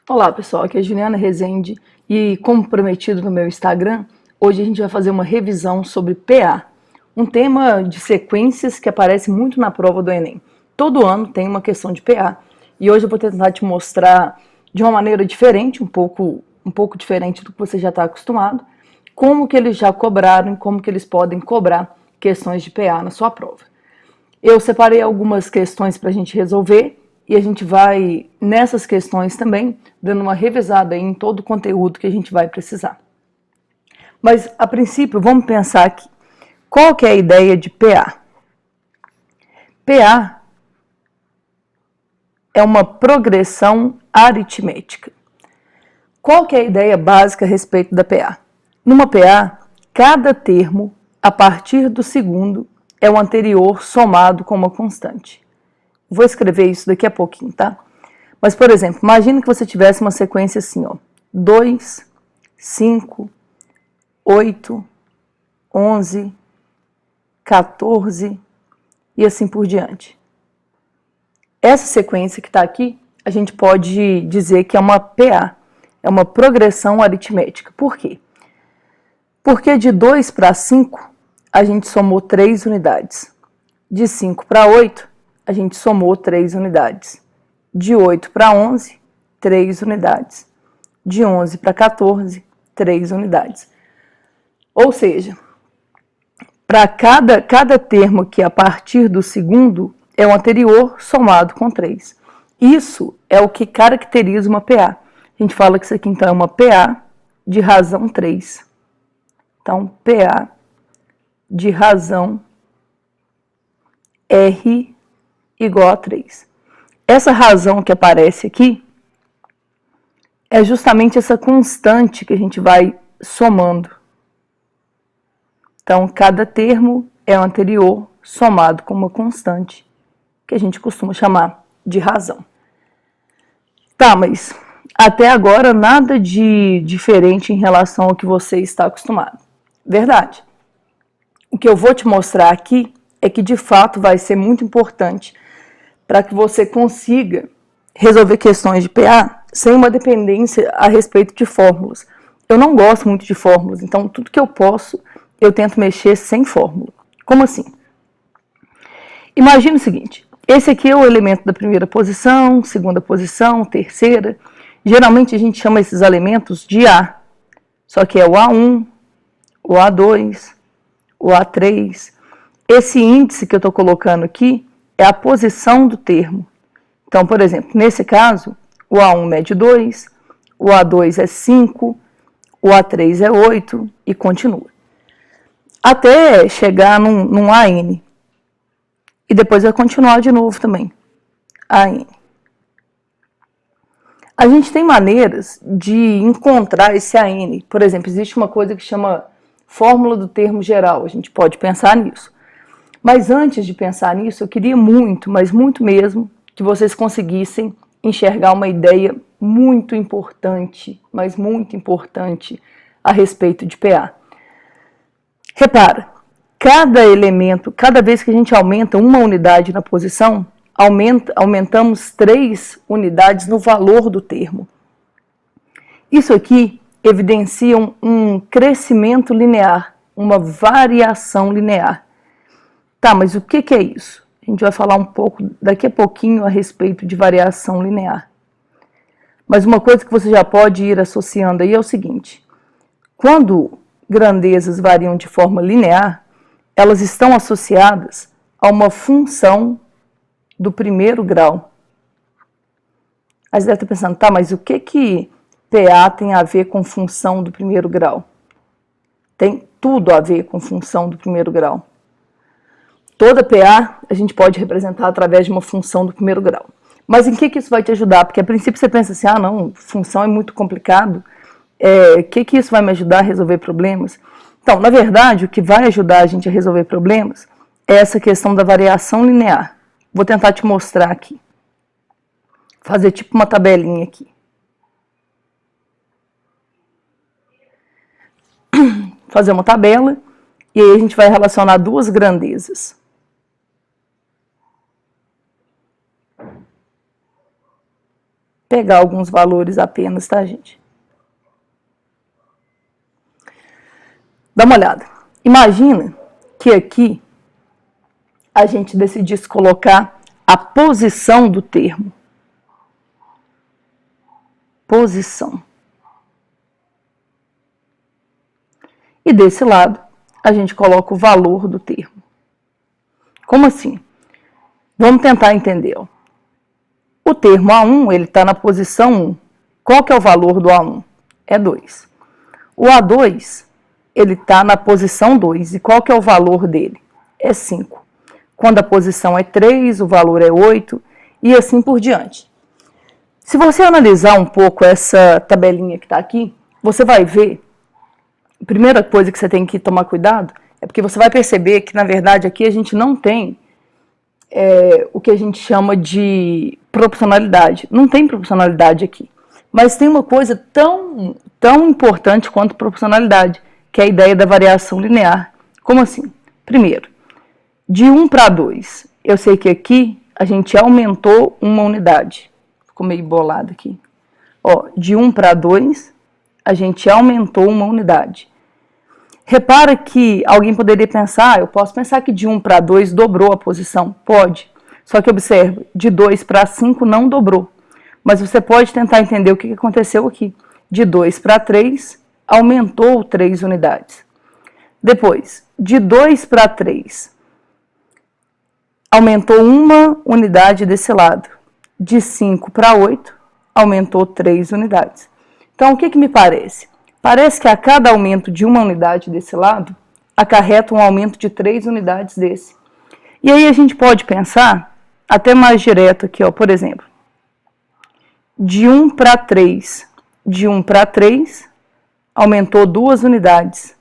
Olá pessoal, aqui é a Juliana Rezende e como prometido no meu Instagram, hoje a gente vai fazer uma revisão sobre PA, um tema de sequências que aparece muito na prova do Enem. Todo ano tem uma questão de PA e hoje eu vou tentar te mostrar de uma maneira diferente, um pouco diferente do que você já está acostumado, como que eles já cobraram e como que eles podem cobrar questões de PA na sua prova. Eu separei algumas questões para a gente resolver e a gente vai, nessas questões também, dando uma revisada em todo o conteúdo que a gente vai precisar. Mas, a princípio, vamos pensar aqui. Qual que é a ideia de PA? PA é uma progressão aritmética. Qual que é a ideia básica a respeito da PA? Numa PA, cada termo, a partir do segundo, é o anterior somado com uma constante. Vou escrever isso daqui a pouquinho, tá? Mas, por exemplo, imagine que você tivesse uma sequência assim, ó. 2, 5, 8, 11, 14 e assim por diante. Essa sequência que está aqui, a gente pode dizer que é uma PA, é uma progressão aritmética. Por quê? Porque de 2 para 5, a gente somou 3 unidades. De 5 para 8, a gente somou 3 unidades. De 8 para 11, 3 unidades. De 11 para 14, 3 unidades. Ou seja, para cada termo que a partir do segundo é o anterior somado com 3. Isso é o que caracteriza uma PA. A gente fala que isso aqui então é uma PA de razão 3. Então, PA de razão R igual a 3. Essa razão que aparece aqui é justamente essa constante que a gente vai somando. Então, cada termo é o anterior somado com uma constante, que a gente costuma chamar de razão. Tá, mas até agora nada de diferente em relação ao que você está acostumado. Verdade. O que eu vou te mostrar aqui é que de fato vai ser muito importante para que você consiga resolver questões de PA sem uma dependência a respeito de fórmulas. Eu não gosto muito de fórmulas, então tudo que eu posso, eu tento mexer sem fórmula. Como assim? Imagina o seguinte, esse aqui é o elemento da primeira posição, segunda posição, terceira. Geralmente a gente chama esses elementos de A, só que é o A1, o A2, o A3. Esse índice que eu estou colocando aqui é a posição do termo. Então, por exemplo, nesse caso, o A1 mede 2, o A2 é 5, o A3 é 8 e continua. Até chegar num AN. E depois vai continuar de novo também. AN. A gente tem maneiras de encontrar esse AN. Por exemplo, existe uma coisa que chama fórmula do termo geral. A gente pode pensar nisso. Mas antes de pensar nisso, eu queria muito, mas muito mesmo, que vocês conseguissem enxergar uma ideia muito importante, mas muito importante a respeito de PA. Repara, cada elemento, cada vez que a gente aumenta uma unidade na posição, aumentamos 3 unidades no valor do termo. Isso aqui evidencia um crescimento linear, uma variação linear. Tá, mas o que é isso? A gente vai falar um pouco daqui a pouquinho a respeito de variação linear. Mas uma coisa que você já pode ir associando aí é o seguinte: quando grandezas variam de forma linear, elas estão associadas a uma função do primeiro grau. Aí você deve estar pensando, tá, mas o que PA tem a ver com função do primeiro grau? Tem tudo a ver com função do primeiro grau. Toda PA a gente pode representar através de uma função do primeiro grau. Mas em que isso vai te ajudar? Porque a princípio você pensa assim, ah não, função é muito complicado, que isso vai me ajudar a resolver problemas? Então, na verdade, o que vai ajudar a gente a resolver problemas é essa questão da variação linear. Vou tentar te mostrar aqui. Fazer tipo uma tabelinha aqui. Fazer uma tabela, e aí a gente vai relacionar duas grandezas. pegar alguns valores apenas, tá, gente? Dá uma olhada. Imagina que aqui a gente decidisse colocar a posição do termo. Posição. E desse lado, a gente coloca o valor do termo. Como assim? Vamos tentar entender. Ó. O termo A1, ele está na posição 1. Qual que é o valor do A1? É 2. O A2, ele está na posição 2. E qual que é o valor dele? É 5. Quando a posição é 3, o valor é 8, e assim por diante. Se você analisar um pouco essa tabelinha que está aqui, você vai ver, a primeira coisa que você tem que tomar cuidado, é porque você vai perceber que, na verdade, aqui a gente não tem o que a gente chama de proporcionalidade. Não tem proporcionalidade aqui. Mas tem uma coisa tão importante quanto proporcionalidade, que é a ideia da variação linear. Como assim? Primeiro, de 1 para 2, eu sei que aqui a gente aumentou uma unidade. Ficou meio bolado aqui. Ó, de 1 para 2, a gente aumentou uma unidade. Repara que alguém poderia pensar, eu posso pensar que de 1 para 2 dobrou a posição. Pode. Só que observa, de 2 para 5 não dobrou. Mas você pode tentar entender o que aconteceu aqui. De 2 para 3, aumentou 3 unidades. Depois, de 2 para 3, aumentou uma unidade desse lado. De 5 para 8, aumentou 3 unidades. Então, o que me parece? Parece que a cada aumento de uma unidade desse lado, acarreta um aumento de 3 unidades desse. E aí a gente pode pensar, até mais direto aqui, ó, por exemplo, de 1 para 3, de 1 para 3, aumentou 2 unidades.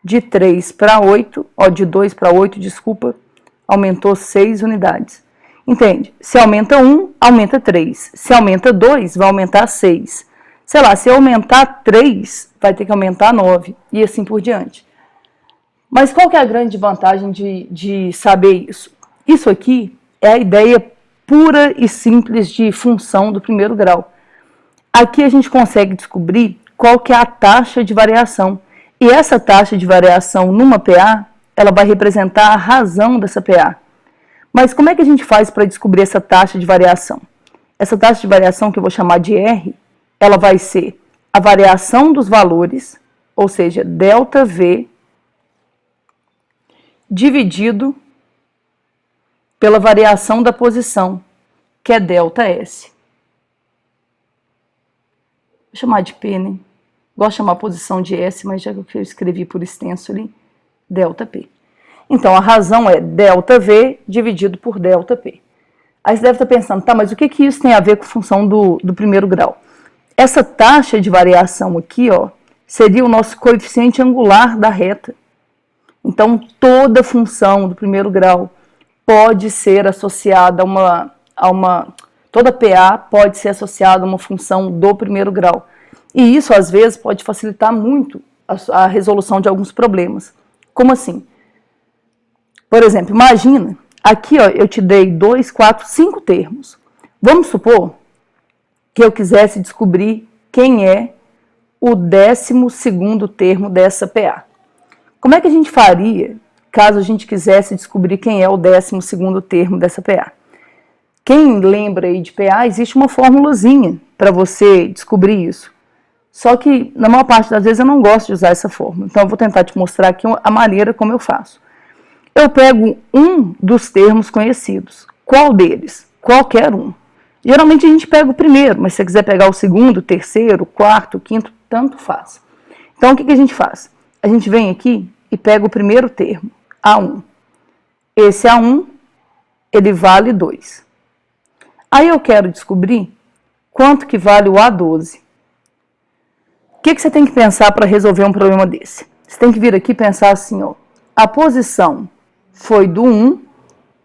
De 3 para 8, ó, de 2 para 8, desculpa, aumentou 6 unidades. Entende? Se aumenta 1, aumenta 3. Se aumenta 2, vai aumentar 6. Sei lá, se aumentar 3, vai ter que aumentar 9. E assim por diante. Mas qual que é a grande vantagem de saber isso? Isso aqui é a ideia pura e simples de função do primeiro grau. Aqui a gente consegue descobrir qual que é a taxa de variação. E essa taxa de variação numa PA, ela vai representar a razão dessa PA. Mas como é que a gente faz para descobrir essa taxa de variação? Essa taxa de variação, que eu vou chamar de R, ela vai ser a variação dos valores, ou seja, ΔV, dividido pela variação da posição, que é ΔS. Vou chamar de P, né? Gosto de chamar a posição de S, mas já que eu escrevi por extenso ali, ΔP. Então, a razão é ΔV dividido por ΔP. Aí você deve estar pensando, tá, mas o que isso tem a ver com a função do primeiro grau? Essa taxa de variação aqui, ó, seria o nosso coeficiente angular da reta. Então, toda função do primeiro grau pode ser associada toda PA pode ser associada a uma função do primeiro grau. E isso, às vezes, pode facilitar muito a resolução de alguns problemas. Como assim? Por exemplo, imagina, aqui ó, eu te dei 2, 4, 5 termos. Vamos supor que eu quisesse descobrir quem é o 12º termo dessa PA. Como é que a gente faria caso a gente quisesse descobrir quem é o 12º termo dessa PA? Quem lembra aí de PA, existe uma formulazinha para você descobrir isso. Só que, na maior parte das vezes, eu não gosto de usar essa fórmula. Então, eu vou tentar te mostrar aqui a maneira como eu faço. Eu pego um dos termos conhecidos. Qual deles? Qualquer um. Geralmente a gente pega o primeiro, mas se você quiser pegar o segundo, o terceiro, o quarto, o quinto, tanto faz. Então, o que a gente faz? A gente vem aqui e pega o primeiro termo, A1. Esse A1, ele vale 2. Aí eu quero descobrir quanto que vale o A12. O que você tem que pensar para resolver um problema desse? Você tem que vir aqui e pensar assim, ó. A posição foi do 1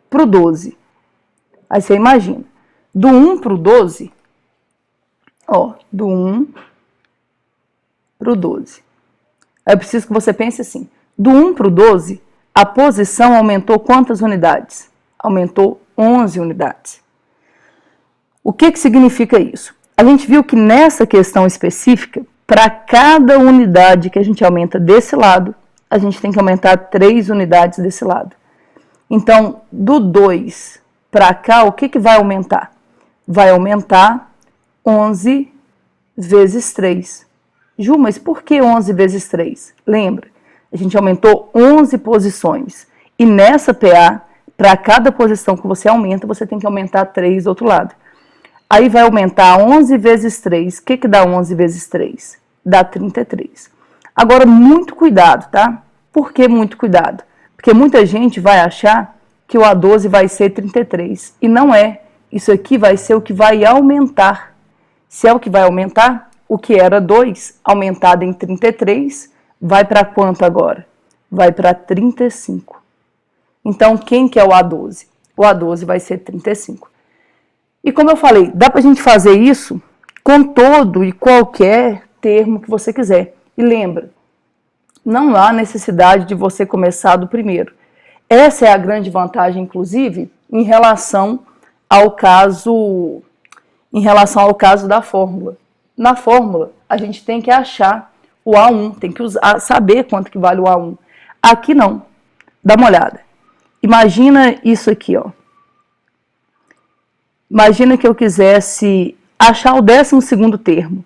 para o 12. Aí você imagina, do 1 para o 12, ó, do 1 para o 12. Aí eu preciso que você pense assim, do 1 para o 12, a posição aumentou quantas unidades? Aumentou 11 unidades. O que significa isso? A gente viu que nessa questão específica, para cada unidade que a gente aumenta desse lado, a gente tem que aumentar 3 unidades desse lado. Então, do 2 para cá, o que vai aumentar? Vai aumentar 11 vezes 3. Ju, mas por que 11 vezes 3? Lembra, a gente aumentou 11 posições. E nessa PA, para cada posição que você aumenta, você tem que aumentar 3 do outro lado. Aí vai aumentar 11 vezes 3. O que dá 11 vezes 3? Dá 33. Agora, muito cuidado, tá? Por que muito cuidado? Porque muita gente vai achar que o A12 vai ser 33. E não é. Isso aqui vai ser o que vai aumentar. Se é o que vai aumentar, o que era 2, aumentado em 33, vai para quanto agora? Vai para 35. Então, quem que é o A12? O A12 vai ser 35. E como eu falei, dá para a gente fazer isso com todo e qualquer termo que você quiser. E lembra, não há necessidade de você começar do primeiro. Essa é a grande vantagem, inclusive, em relação ao caso da fórmula. Na fórmula, a gente tem que achar o A1, tem que saber quanto que vale o A1. Aqui não. Dá uma olhada. Imagina isso aqui, ó. Imagina que eu quisesse achar o 12º termo,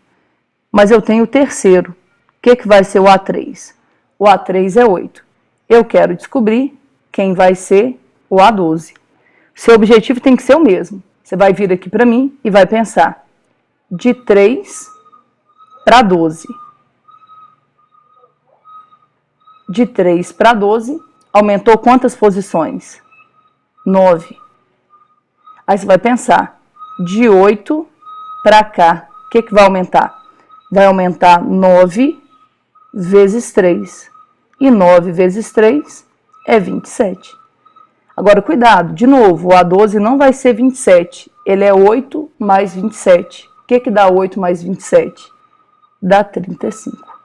mas eu tenho o terceiro. O que vai ser o A3? O A3 é 8. Eu quero descobrir quem vai ser o A12. Seu objetivo tem que ser o mesmo. Você vai vir aqui para mim e vai pensar de 3 para 12. De 3 para 12, aumentou quantas posições? 9. Aí você vai pensar, de 8 para cá, o que vai aumentar? Vai aumentar 9 vezes 3. E 9 vezes 3 é 27. Agora, cuidado, de novo, o A12 não vai ser 27. Ele é 8 mais 27. O que dá 8 mais 27? Dá 35.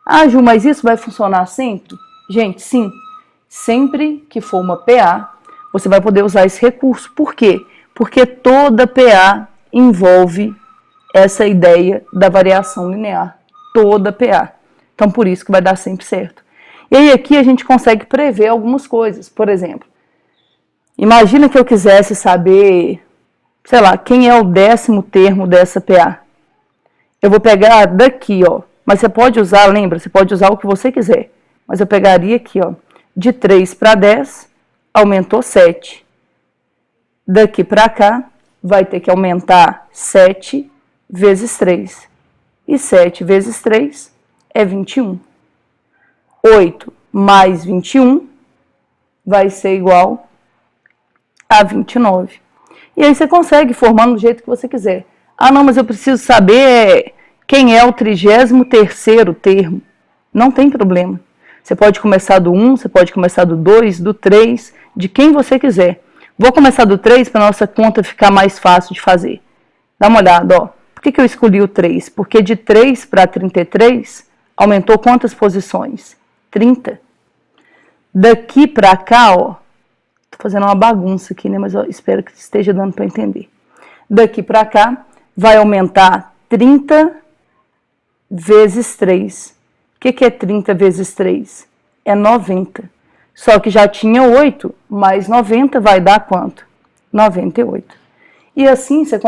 Ah, Ju, mas isso vai funcionar sempre? Gente, sim. Sempre que for uma PA, você vai poder usar esse recurso. Por quê? Porque toda PA envolve essa ideia da variação linear. Toda PA. Então, por isso que vai dar sempre certo. E aí, aqui a gente consegue prever algumas coisas. Por exemplo, imagina que eu quisesse saber, sei lá, quem é o 10º termo dessa PA. Eu vou pegar daqui, ó. Mas você pode usar, lembra, você pode usar o que você quiser. Mas eu pegaria aqui, ó. De 3 para 10, aumentou 7. Daqui para cá, vai ter que aumentar 7 vezes 3. E 7 vezes 3 é 21. 8 mais 21 vai ser igual a 29. E aí você consegue formar do jeito que você quiser. Ah, não, mas eu preciso saber quem é o 33º termo. Não tem problema. Você pode começar do 1, você pode começar do 2, do 3, de quem você quiser. Vou começar do 3 para a nossa conta ficar mais fácil de fazer. Dá uma olhada, ó. Por que eu escolhi o 3? Porque de 3 para 33 aumentou quantas posições? 30. Daqui para cá, ó. Tô fazendo uma bagunça aqui, né? Mas eu espero que esteja dando para entender. Daqui para cá vai aumentar 30 vezes 3. O que é 30 vezes 3? É 90. Só que já tinha 8, mais 90 vai dar quanto? 98. E assim você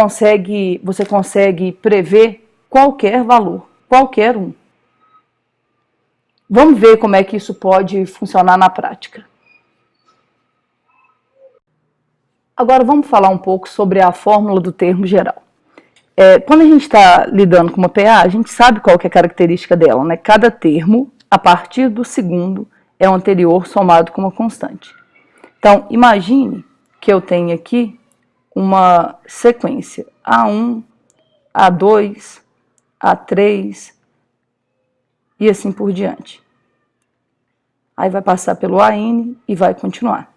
consegue prever qualquer valor, qualquer um. Vamos ver como é que isso pode funcionar na prática. Agora vamos falar um pouco sobre a fórmula do termo geral. Quando a gente está lidando com uma PA, a gente sabe qual que é a característica dela, né? Cada termo, a partir do segundo, é o anterior somado com uma constante. Então, imagine que eu tenho aqui uma sequência A1, A2, A3 e assim por diante. Aí vai passar pelo AN e vai continuar.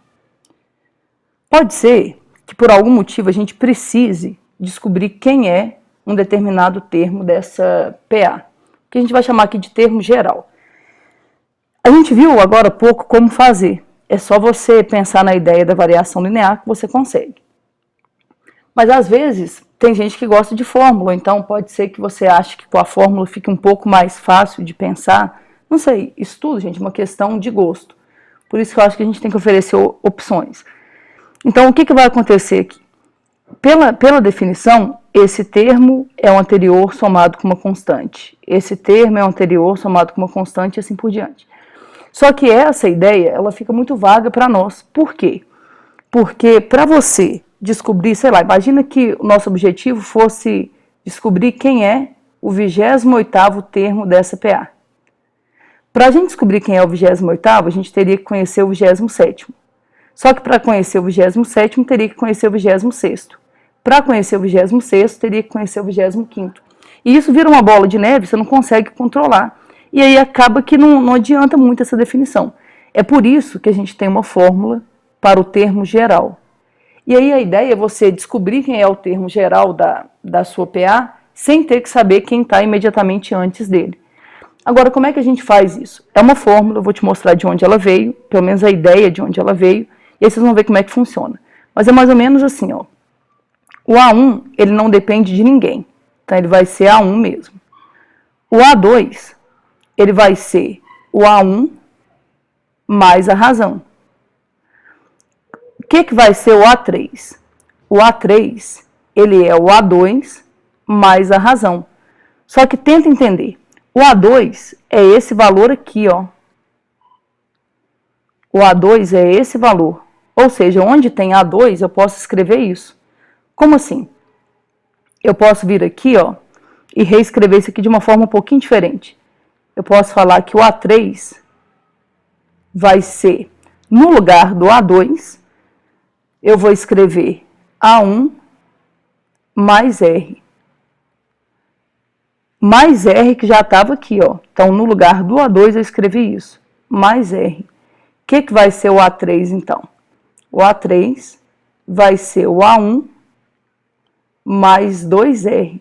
Pode ser que por algum motivo a gente precise descobrir quem é um determinado termo dessa PA, que a gente vai chamar aqui de termo geral. A gente viu agora há pouco como fazer. É só você pensar na ideia da variação linear que você consegue. Mas às vezes tem gente que gosta de fórmula, então pode ser que você ache que com a fórmula fique um pouco mais fácil de pensar. Não sei, isso tudo, gente, é uma questão de gosto. Por isso que eu acho que a gente tem que oferecer opções. Então, o que vai acontecer aqui? Pela definição, esse termo é o anterior somado com uma constante. Esse termo é o anterior somado com uma constante e assim por diante. Só que essa ideia, ela fica muito vaga para nós. Por quê? Porque para você descobrir, sei lá, imagina que o nosso objetivo fosse descobrir quem é o 28º termo dessa PA. Para a gente descobrir quem é o 28º, a gente teria que conhecer o 27º. Só que para conhecer o 27º, teria que conhecer o 26º. Para conhecer o 26º, teria que conhecer o 25º. E isso vira uma bola de neve, você não consegue controlar. E aí acaba que não adianta muito essa definição. É por isso que a gente tem uma fórmula para o termo geral. E aí a ideia é você descobrir quem é o termo geral da sua PA, sem ter que saber quem está imediatamente antes dele. Agora, como é que a gente faz isso? É uma fórmula, eu vou te mostrar de onde ela veio, pelo menos a ideia de onde ela veio, e aí vocês vão ver como é que funciona. Mas é mais ou menos assim, ó. O A1, ele não depende de ninguém, então ele vai ser A1 mesmo. O A2, ele vai ser o A1 mais a razão. O que vai ser o A3? O A3, ele é o A2 mais a razão. Só que tenta entender. O A2 é esse valor aqui, ó. O A2 é esse valor. Ou seja, onde tem A2, eu posso escrever isso. Como assim? Eu posso vir aqui, ó, e reescrever isso aqui de uma forma um pouquinho diferente. Eu posso falar que o A3 vai ser, no lugar do A2, eu vou escrever A1 mais R. Mais R que já estava aqui, ó. Então, no lugar do A2, eu escrevi isso. Mais R. O que vai ser o A3, então? O A3 vai ser o A1 mais 2R.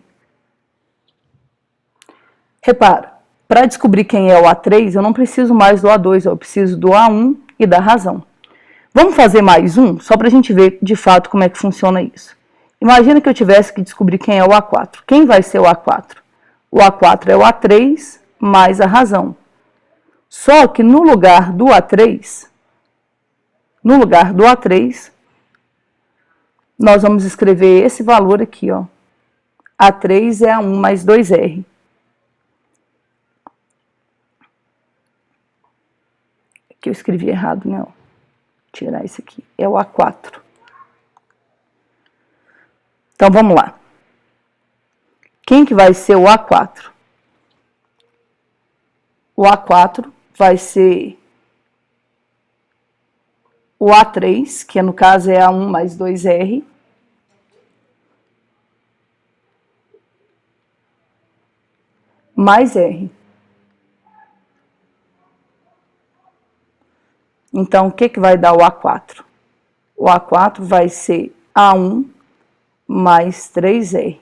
Repara, para descobrir quem é o A3, eu não preciso mais do A2, eu preciso do A1 e da razão. Vamos fazer mais um, só para a gente ver de fato como é que funciona isso. Imagina que eu tivesse que descobrir quem é o A4. Quem vai ser o A4? O A4 é o A3 mais a razão. Só que no lugar do A3, nós vamos escrever esse valor aqui, ó. A3 é A1 mais 2R. Aqui eu escrevi errado, né? Vou tirar isso aqui. É o A4. Então, vamos lá. Quem que vai ser o A4? O A4 vai ser o A3, que no caso é A1 mais 2R, mais R. Então, o que vai dar o A4? O A4 vai ser A1 mais 3R.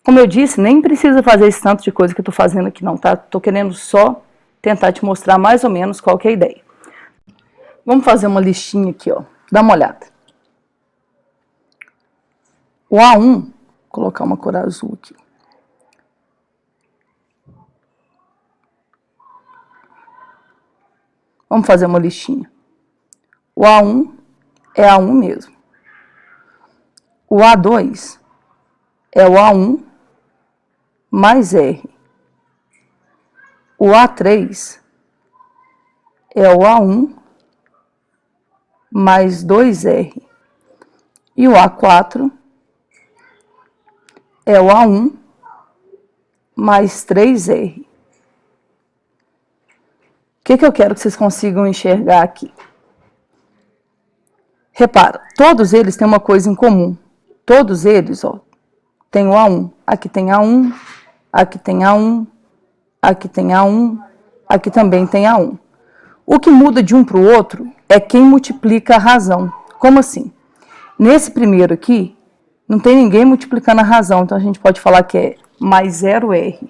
Como eu disse, nem precisa fazer esse tanto de coisa que eu estou fazendo aqui não, tá? Estou querendo só tentar te mostrar mais ou menos qual que é a ideia. Vamos fazer uma listinha aqui, ó. Dá uma olhada. O A1, vou colocar uma cor azul aqui. Vamos fazer uma listinha. O A1 é A1 mesmo. O A2 é o A1 mais R. O A3 é o A1 mais 2R. E o A4 é o A1 mais 3R. O que eu quero que vocês consigam enxergar aqui? Repara, todos eles têm uma coisa em comum. Todos eles, ó, tem o A1. Aqui tem A1, aqui tem A1, aqui tem A1, aqui também tem A1. O que muda de um para o outro é quem multiplica a razão. Como assim? Nesse primeiro aqui, não tem ninguém multiplicando a razão, então a gente pode falar que é mais 0R.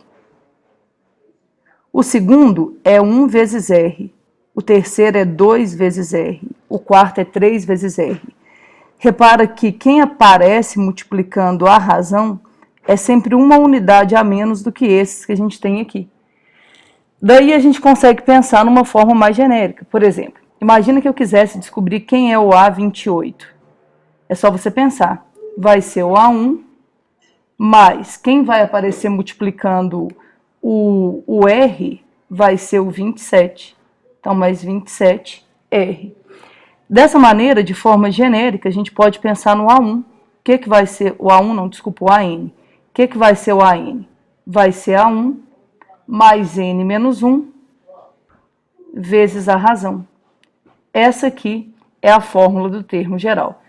O segundo é 1 vezes R. O terceiro é 2 vezes R. O quarto é 3 vezes R. repara que quem aparece multiplicando a razão é sempre uma unidade a menos do que esses que a gente tem aqui. Daí a gente consegue pensar numa forma mais genérica. Por exemplo, imagina que eu quisesse descobrir quem é o A28. É só você pensar. Vai ser o A1 mais quem vai aparecer multiplicando o R vai ser o 27. Então, mais 27R. Dessa maneira, de forma genérica, a gente pode pensar no A1. O que vai ser o A1? Não, desculpa, o AN. O que vai ser o AN? Vai ser A1 mais N menos 1 vezes a razão. Essa aqui é a fórmula do termo geral.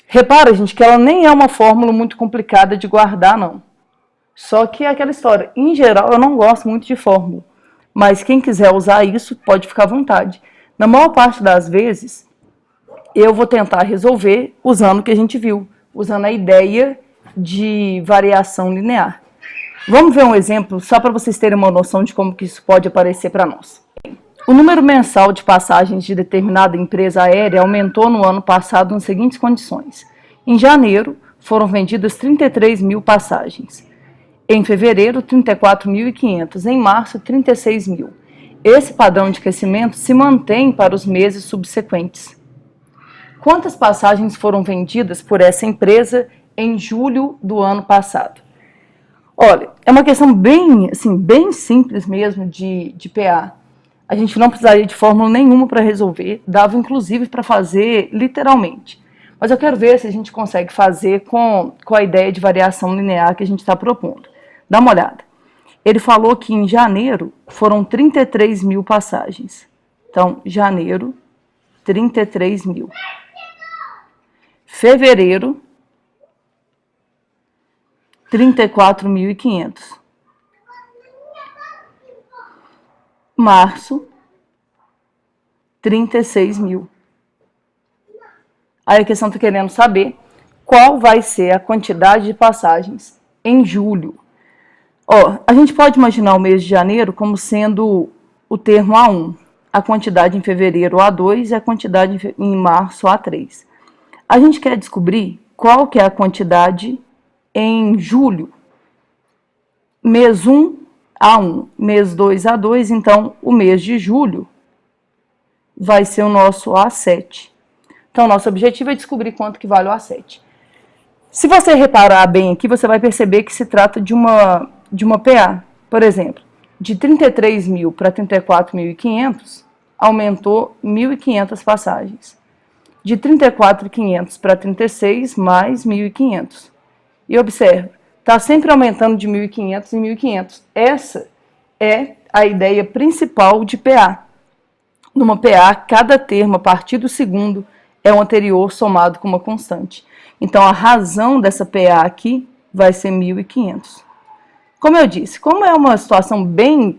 Repara, gente, que ela nem é uma fórmula muito complicada de guardar, não. Só que é aquela história. Em geral, eu não gosto muito de fórmula. Mas quem quiser usar isso, pode ficar à vontade. Na maior parte das vezes, eu vou tentar resolver usando o que a gente viu. Usando a ideia de variação linear. Vamos ver um exemplo, só para vocês terem uma noção de como que isso pode aparecer para nós. O número mensal de passagens de determinada empresa aérea aumentou no ano passado nas seguintes condições. Em janeiro, foram vendidas 33 mil passagens. Em fevereiro, 34.500. Em março, 36 mil. Esse padrão de crescimento se mantém para os meses subsequentes. Quantas passagens foram vendidas por essa empresa em julho do ano passado? Olha, é uma questão bem simples mesmo de PA. A gente não precisaria de fórmula nenhuma para resolver, dava inclusive para fazer literalmente. Mas eu quero ver se a gente consegue fazer com a ideia de variação linear que a gente está propondo. Dá uma olhada. Ele falou que em janeiro foram 33 mil passagens. Então, janeiro, 33 mil. Fevereiro, 34.500. Março, 36 mil. Aí a questão está querendo saber qual vai ser a quantidade de passagens em julho. A gente pode imaginar o mês de janeiro como sendo o termo A1, a quantidade em fevereiro A2 e a quantidade em março A3. A gente quer descobrir qual que é a quantidade em julho. Mês 1, A1, mês 2, A2, então o mês de julho vai ser o nosso A7. Então, nosso objetivo é descobrir quanto que vale o A7. Se você reparar bem aqui, você vai perceber que se trata de uma PA. Por exemplo, de 33 mil para 34.500, aumentou 1.500 passagens. De 34.500 para 36, mais 1.500. E observa, está sempre aumentando de 1.500 em 1.500. Essa é a ideia principal de PA. Numa PA, cada termo a partir do segundo é o anterior somado com uma constante. Então, a razão dessa PA aqui vai ser 1.500. Como eu disse, como é uma situação bem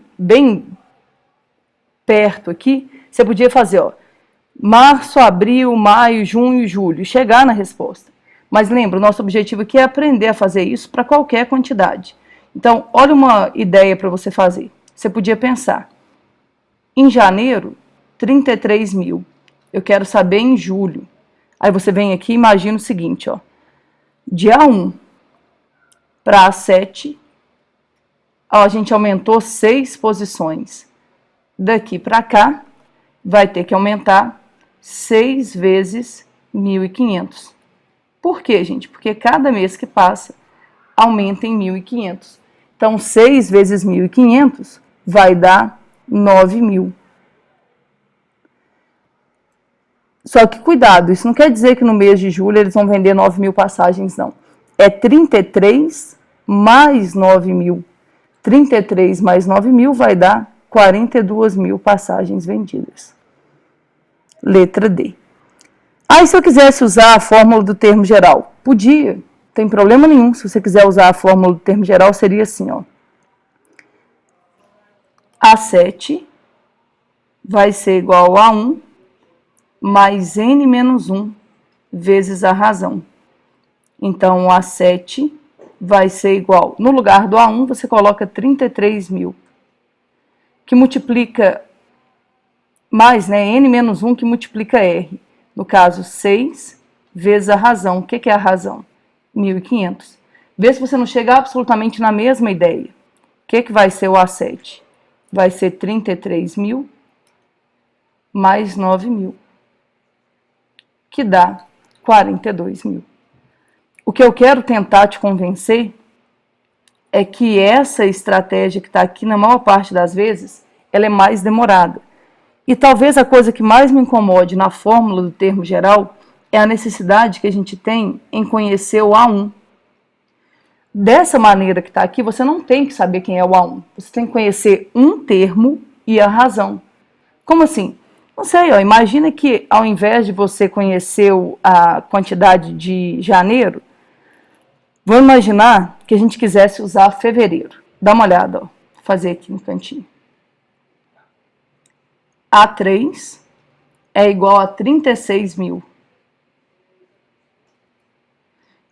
perto aqui, você podia fazer, março, abril, maio, junho, julho, e chegar na resposta. Mas lembra, o nosso objetivo aqui é aprender a fazer isso para qualquer quantidade. Então, olha uma ideia para você fazer. Você podia pensar, em janeiro, 33 mil. Eu quero saber em julho. Aí você vem aqui e imagina o seguinte, de A1 para A7, a gente aumentou 6 posições. Daqui para cá, vai ter que aumentar 6 vezes 1.500. Por quê, gente? Porque cada mês que passa, aumenta em 1.500. Então, 6 vezes 1.500 vai dar 9.000. Só que cuidado, isso não quer dizer que no mês de julho eles vão vender 9.000 passagens, não. É 33 mais 9.000. 33 mais 9.000 vai dar 42.000 passagens vendidas. Letra D. Aí, se eu quisesse usar a fórmula do termo geral, podia, não tem problema nenhum. Se você quiser usar a fórmula do termo geral, seria assim, A7 vai ser igual a 1 mais N menos 1 vezes a razão. Então, o A7 vai ser igual, no lugar do A1, você coloca 33 mil, que multiplica mais, N menos 1 que multiplica R. No caso, 6 vezes a razão. O que é a razão? 1.500. Vê se você não chega absolutamente na mesma ideia. O que vai ser o A7? Vai ser 33.000 mais 9.000, que dá 42.000. O que eu quero tentar te convencer é que essa estratégia que está aqui, na maior parte das vezes, ela é mais demorada. E talvez a coisa que mais me incomode na fórmula do termo geral é a necessidade que a gente tem em conhecer o A1. Dessa maneira que está aqui, você não tem que saber quem é o A1. Você tem que conhecer um termo e a razão. Como assim? Não sei, ó, imagina que ao invés de você conhecer a quantidade de janeiro, vamos imaginar que a gente quisesse usar fevereiro. Dá uma olhada, ó, vou fazer aqui no cantinho. A3 é igual a 36.000.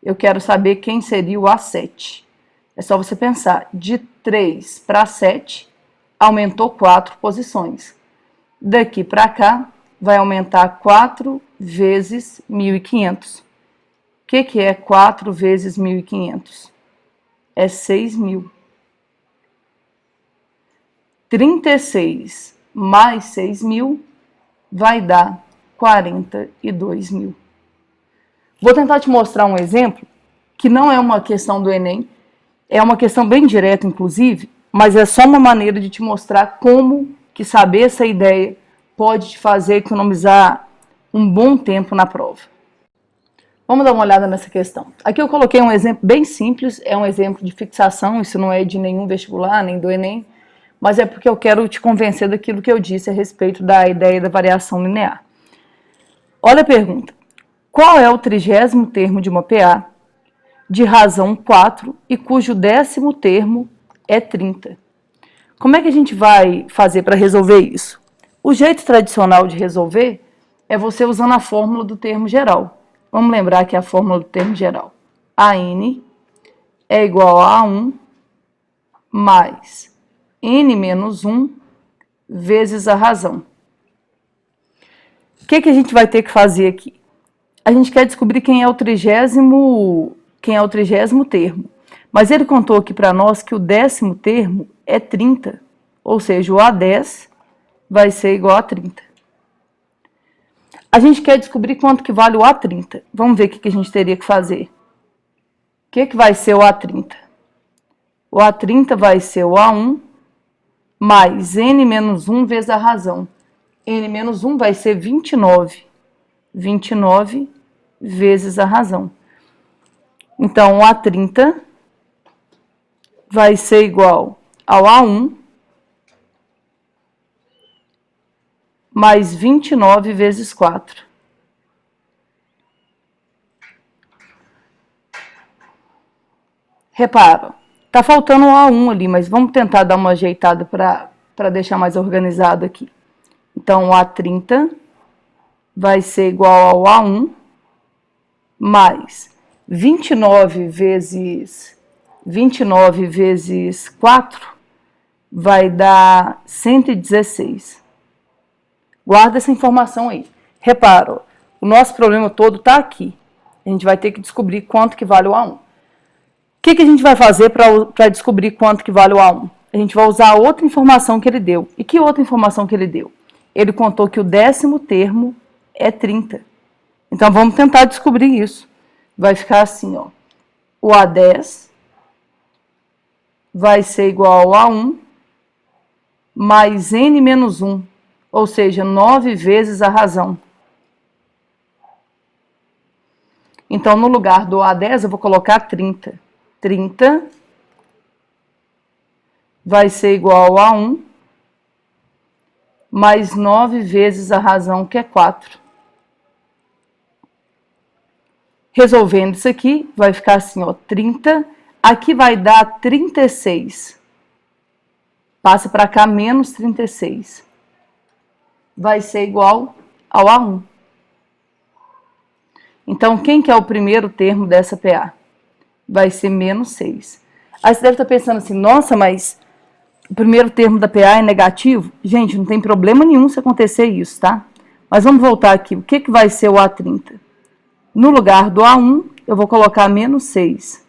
Eu quero saber quem seria o A7. É só você pensar, de 3 para 7, aumentou 4 posições. Daqui para cá, vai aumentar 4 vezes 1.500. O que é 4 vezes 1.500? É 6.000. 36 mais 6.000 vai dar 42.000. Vou tentar te mostrar um exemplo que não é uma questão do Enem, é uma questão bem direta, inclusive, mas é só uma maneira de te mostrar como que saber essa ideia pode te fazer economizar um bom tempo na prova. Vamos dar uma olhada nessa questão. Aqui eu coloquei um exemplo bem simples, é um exemplo de fixação, isso não é de nenhum vestibular, nem do Enem, mas é porque eu quero te convencer daquilo que eu disse a respeito da ideia da variação linear. Olha a pergunta. Qual é o 30º termo de uma PA de razão 4 e cujo 10º termo é 30? Como é que a gente vai fazer para resolver isso? O jeito tradicional de resolver é você usando a fórmula do termo geral. Vamos lembrar que a fórmula do termo geral. AN é igual a 1 mais N menos 1 vezes a razão. O que a gente vai ter que fazer aqui? A gente quer descobrir quem é o 30º termo. Mas ele contou aqui para nós que o 10º termo é 30. Ou seja, o A10 vai ser igual a 30. A gente quer descobrir quanto que vale o A30. Vamos ver o que a gente teria que fazer. O que vai ser o A30? O A30 vai ser o A1 mais N menos 1 vezes a razão. N menos 1 vai ser 29. 29 vezes a razão. Então, o A30 vai ser igual ao A1 mais 29 vezes 4. Repara, tá faltando um A1 ali, mas vamos tentar dar uma ajeitada para deixar mais organizado aqui. Então, o A30 vai ser igual ao A1 mais 29 vezes 4 vai dar 116. Guarda essa informação aí. Repara, o nosso problema todo está aqui. A gente vai ter que descobrir quanto que vale o A1. O que a gente vai fazer para descobrir quanto que vale o A1? A gente vai usar outra informação que ele deu. E que outra informação que ele deu? Ele contou que o 10º termo é 30. Então, vamos tentar descobrir isso. Vai ficar assim, ó. O A10 vai ser igual ao A1 mais N menos 1. Ou seja, 9 vezes a razão. Então, no lugar do A10, eu vou colocar 30. 30 vai ser igual a 1 mais 9 vezes a razão, que é 4. Resolvendo isso aqui, vai ficar assim, ó, 30. Aqui vai dar 36. Passa para cá, menos 36. Vai ser igual ao A1. Então, quem que é o primeiro termo dessa PA? Vai ser menos 6. Aí você deve estar pensando assim, nossa, mas o primeiro termo da PA é negativo? Gente, não tem problema nenhum se acontecer isso, tá? Mas vamos voltar aqui. O que vai ser o A30? No lugar do A1, eu vou colocar menos 6.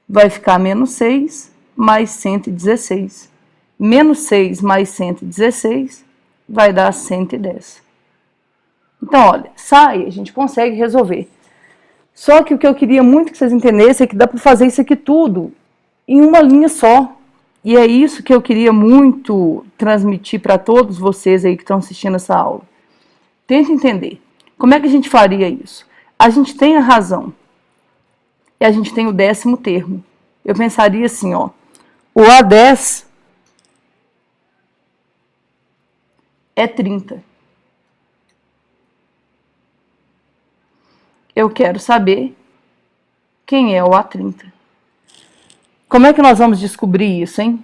Vai ficar menos 6 mais 116. Menos 6 mais 116 vai dar 110. Então, olha, sai, a gente consegue resolver. Só que o que eu queria muito que vocês entendessem é que dá para fazer isso aqui tudo em uma linha só. E é isso que eu queria muito transmitir para todos vocês aí que estão assistindo essa aula. Tenta entender. Como é que a gente faria isso? A gente tem a razão e a gente tem o 10º termo. Eu pensaria assim, ó, o A10 é 30. Eu quero saber quem é o A30. Como é que nós vamos descobrir isso, hein?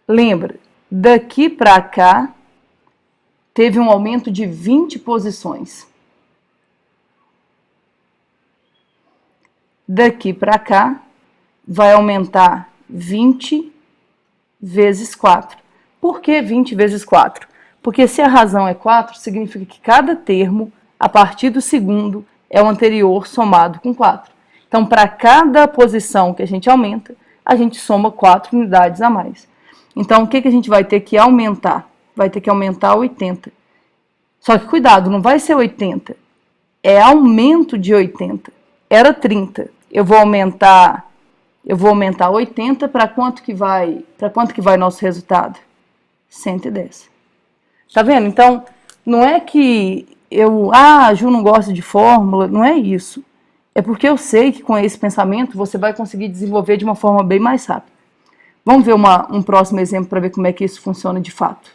Lembra, daqui para cá teve um aumento de 20 posições. Daqui para cá vai aumentar 20 vezes 4. Por que 20 vezes 4? Porque se a razão é 4, significa que cada termo, a partir do segundo, é o anterior somado com 4. Então, para cada posição que a gente aumenta, a gente soma 4 unidades a mais. Então, o que a gente vai ter que aumentar? Vai ter que aumentar 80. Só que cuidado, não vai ser 80. É aumento de 80. Era 30. Eu vou aumentar 80 para quanto que vai nosso resultado? 110. Tá vendo? Então, não é que a Ju não gosta de fórmula, não é isso. É porque eu sei que com esse pensamento você vai conseguir desenvolver de uma forma bem mais rápida. Vamos ver um próximo exemplo para ver como é que isso funciona de fato.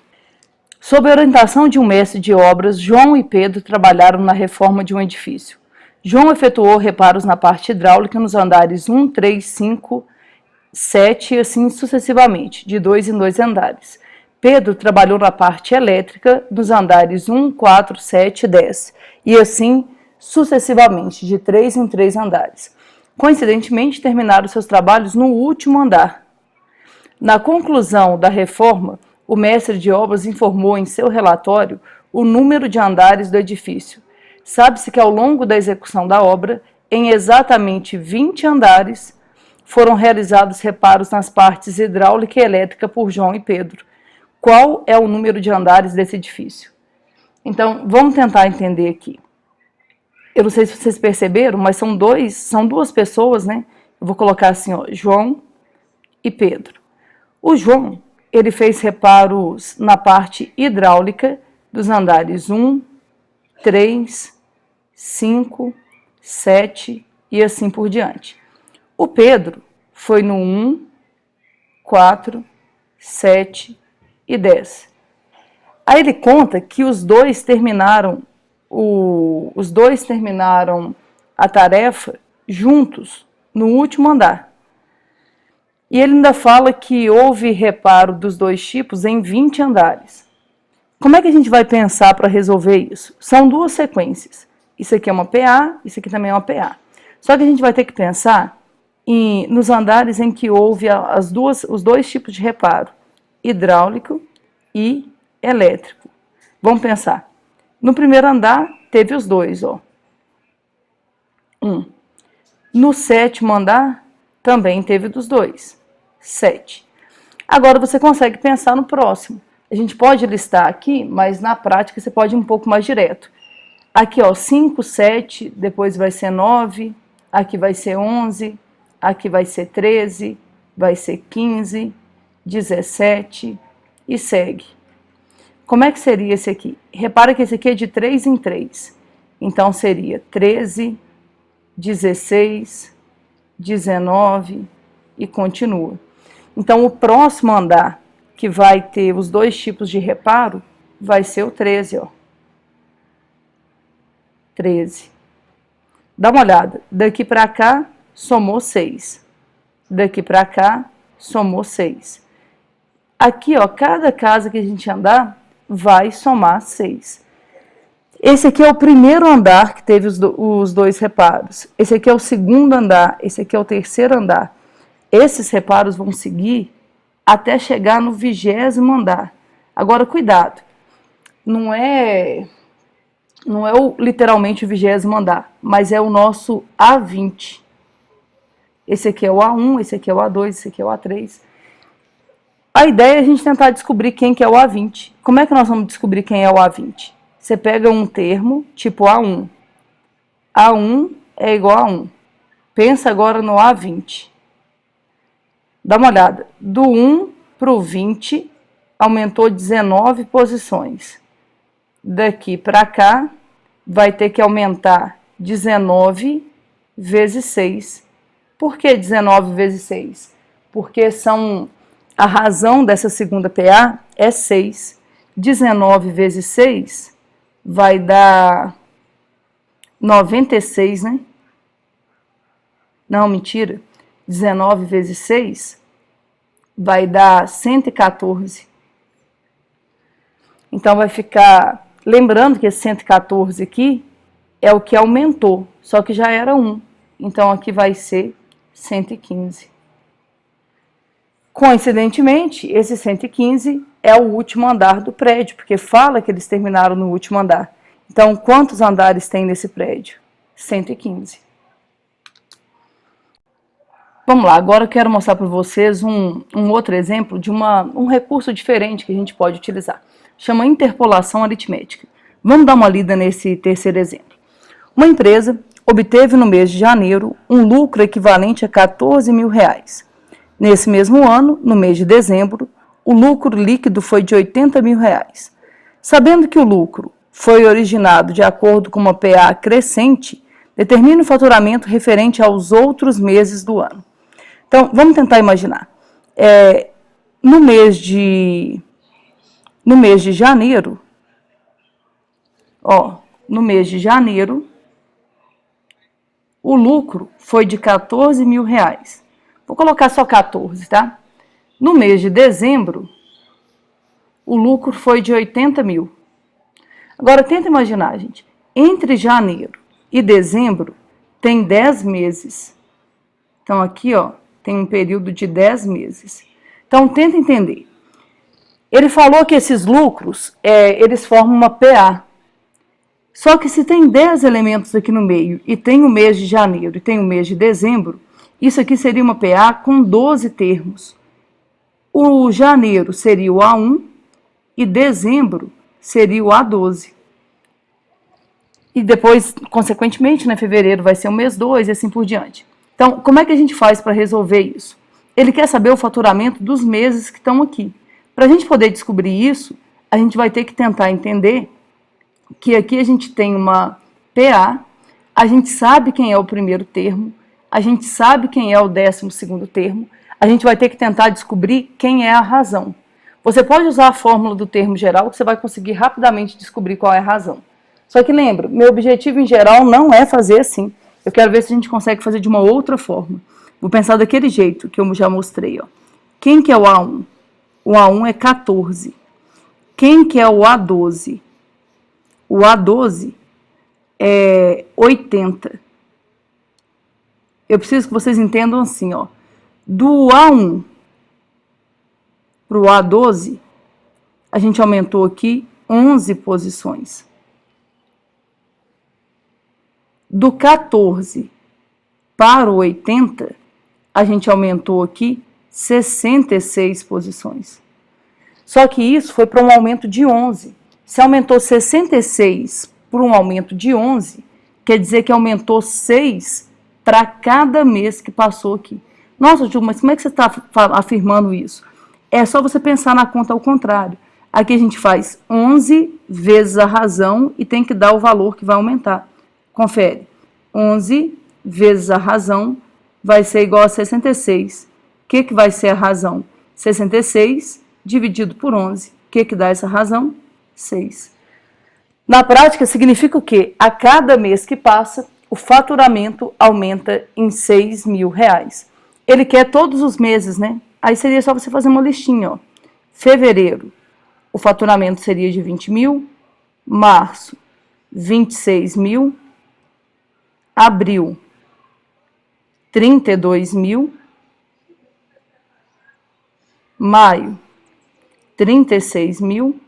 Sob a orientação de um mestre de obras, João e Pedro trabalharam na reforma de um edifício. João efetuou reparos na parte hidráulica nos andares 1, 3, 5, 7 e assim sucessivamente, de 2 em 2 andares. Pedro trabalhou na parte elétrica dos andares 1, 4, 7 e 10, e assim sucessivamente, de 3 em 3 andares. Coincidentemente, terminaram seus trabalhos no último andar. Na conclusão da reforma, o mestre de obras informou em seu relatório o número de andares do edifício. Sabe-se que ao longo da execução da obra, em exatamente 20 andares, foram realizados reparos nas partes hidráulica e elétrica por João e Pedro. Qual é o número de andares desse edifício? Então, vamos tentar entender aqui. Eu não sei se vocês perceberam, mas são duas pessoas, né? Eu vou colocar assim, ó, João e Pedro. O João, ele fez reparos na parte hidráulica dos andares 1, 3, 5, 7 e assim por diante. O Pedro foi no 1, 4, 7 e 10. Aí ele conta que os dois terminaram a tarefa juntos no último andar. E ele ainda fala que houve reparo dos dois tipos em 20 andares. Como é que a gente vai pensar para resolver isso? São duas sequências. Isso aqui é uma PA, isso aqui também é uma PA. Só que a gente vai ter que pensar nos andares em que houve os dois tipos de reparo, hidráulico e elétrico. Vamos pensar. No primeiro andar, teve os dois, ó. No 7º andar, também teve dos dois. 7. Agora você consegue pensar no próximo. A gente pode listar aqui, mas na prática você pode ir um pouco mais direto. Aqui, ó, 5, 7, depois vai ser 9, aqui vai ser 11, aqui vai ser 13, vai ser 15, 17 e segue. Como é que seria esse aqui? Repara que esse aqui é de 3 em 3. Então, seria 13, 16, 19 e continua. Então, o próximo andar que vai ter os dois tipos de reparo vai ser o 13, ó. 13. Dá uma olhada. Daqui para cá, somou 6. Daqui para cá, somou 6. Aqui, ó, cada casa que a gente andar, vai somar 6. Esse aqui é o primeiro andar que teve os dois reparos. Esse aqui é o segundo andar. Esse aqui é o terceiro andar. Esses reparos vão seguir até chegar no 20º andar. Agora, cuidado. Não é não é literalmente o 20º andar, mas é o nosso A20. Esse aqui é o A1, esse aqui é o A2, esse aqui é o A3. A ideia é a gente tentar descobrir quem que é o A20. Como é que nós vamos descobrir quem é o A20? Você pega um termo, tipo A1. A1 é igual a 1. Pensa agora no A20. Dá uma olhada. Do 1 para o 20, aumentou 19 posições. Daqui para cá, vai ter que aumentar 19 vezes 6. Por que 19 vezes 6? Porque a razão dessa segunda PA é 6. 19 vezes 6 vai dar 96, né? Não, mentira. 19 vezes 6 vai dar 114. Então vai ficar... Lembrando que esse 114 aqui é o que aumentou, só que já era 1. Então aqui vai ser 115. Coincidentemente, esse 115 é o último andar do prédio, porque fala que eles terminaram no último andar. Então, quantos andares tem nesse prédio? 115. Vamos lá, agora eu quero mostrar para vocês um outro exemplo de um recurso diferente que a gente pode utilizar. Chama interpolação aritmética. Vamos dar uma lida nesse terceiro exemplo. Uma empresa obteve no mês de janeiro um lucro equivalente a R$14 mil. Nesse mesmo ano, no mês de dezembro, o lucro líquido foi de R$80 mil. Sabendo que o lucro foi originado de acordo com uma PA crescente, determine o faturamento referente aos outros meses do ano. Então, vamos tentar imaginar. No mês de janeiro, no mês de janeiro, o lucro foi de R$14 mil. Vou colocar só 14, tá? No mês de dezembro, o lucro foi de 80 mil. Agora, tenta imaginar, gente. Entre janeiro e dezembro, tem 10 meses. Então, aqui, tem um período de 10 meses. Então, tenta entender. Ele falou que esses lucros, eles formam uma PA. Só que se tem 10 elementos aqui no meio, e tem o mês de janeiro e tem o mês de dezembro, isso aqui seria uma PA com 12 termos. O janeiro seria o A1 e dezembro seria o A12. E depois, consequentemente, fevereiro vai ser o mês 2 e assim por diante. Então, como é que a gente faz para resolver isso? Ele quer saber o faturamento dos meses que estão aqui. Para a gente poder descobrir isso, a gente vai ter que tentar entender que aqui a gente tem uma PA, a gente sabe quem é o primeiro termo, a gente sabe quem é o 12º termo, a gente vai ter que tentar descobrir quem é a razão. Você pode usar a fórmula do termo geral, que você vai conseguir rapidamente descobrir qual é a razão. Só que lembra, meu objetivo em geral não é fazer assim. Eu quero ver se a gente consegue fazer de uma outra forma. Vou pensar daquele jeito que eu já mostrei. Quem que é o A1? O A1 é 14. Quem que é o A12? O A12 é 80. Eu preciso que vocês entendam assim, do A1 para o A12, a gente aumentou aqui 11 posições. Do 14 para o 80, a gente aumentou aqui 66 posições. Só que isso foi para um aumento de 11. Se aumentou 66 por um aumento de 11, quer dizer que aumentou 6 para cada mês que passou aqui. Nossa, Ju, mas como é que você está afirmando isso? É só você pensar na conta ao contrário. Aqui a gente faz 11 vezes a razão e tem que dar o valor que vai aumentar. Confere. 11 vezes a razão vai ser igual a 66. O que vai ser a razão? 66 dividido por 11. O que dá essa razão? 6. Na prática, significa o quê? A cada mês que passa, o faturamento aumenta em R$6 mil. Ele quer todos os meses, né? Aí seria só você fazer uma listinha, Fevereiro, o faturamento seria de 20 mil. Março, 26 mil. Abril, 32 mil. Maio, 36 mil.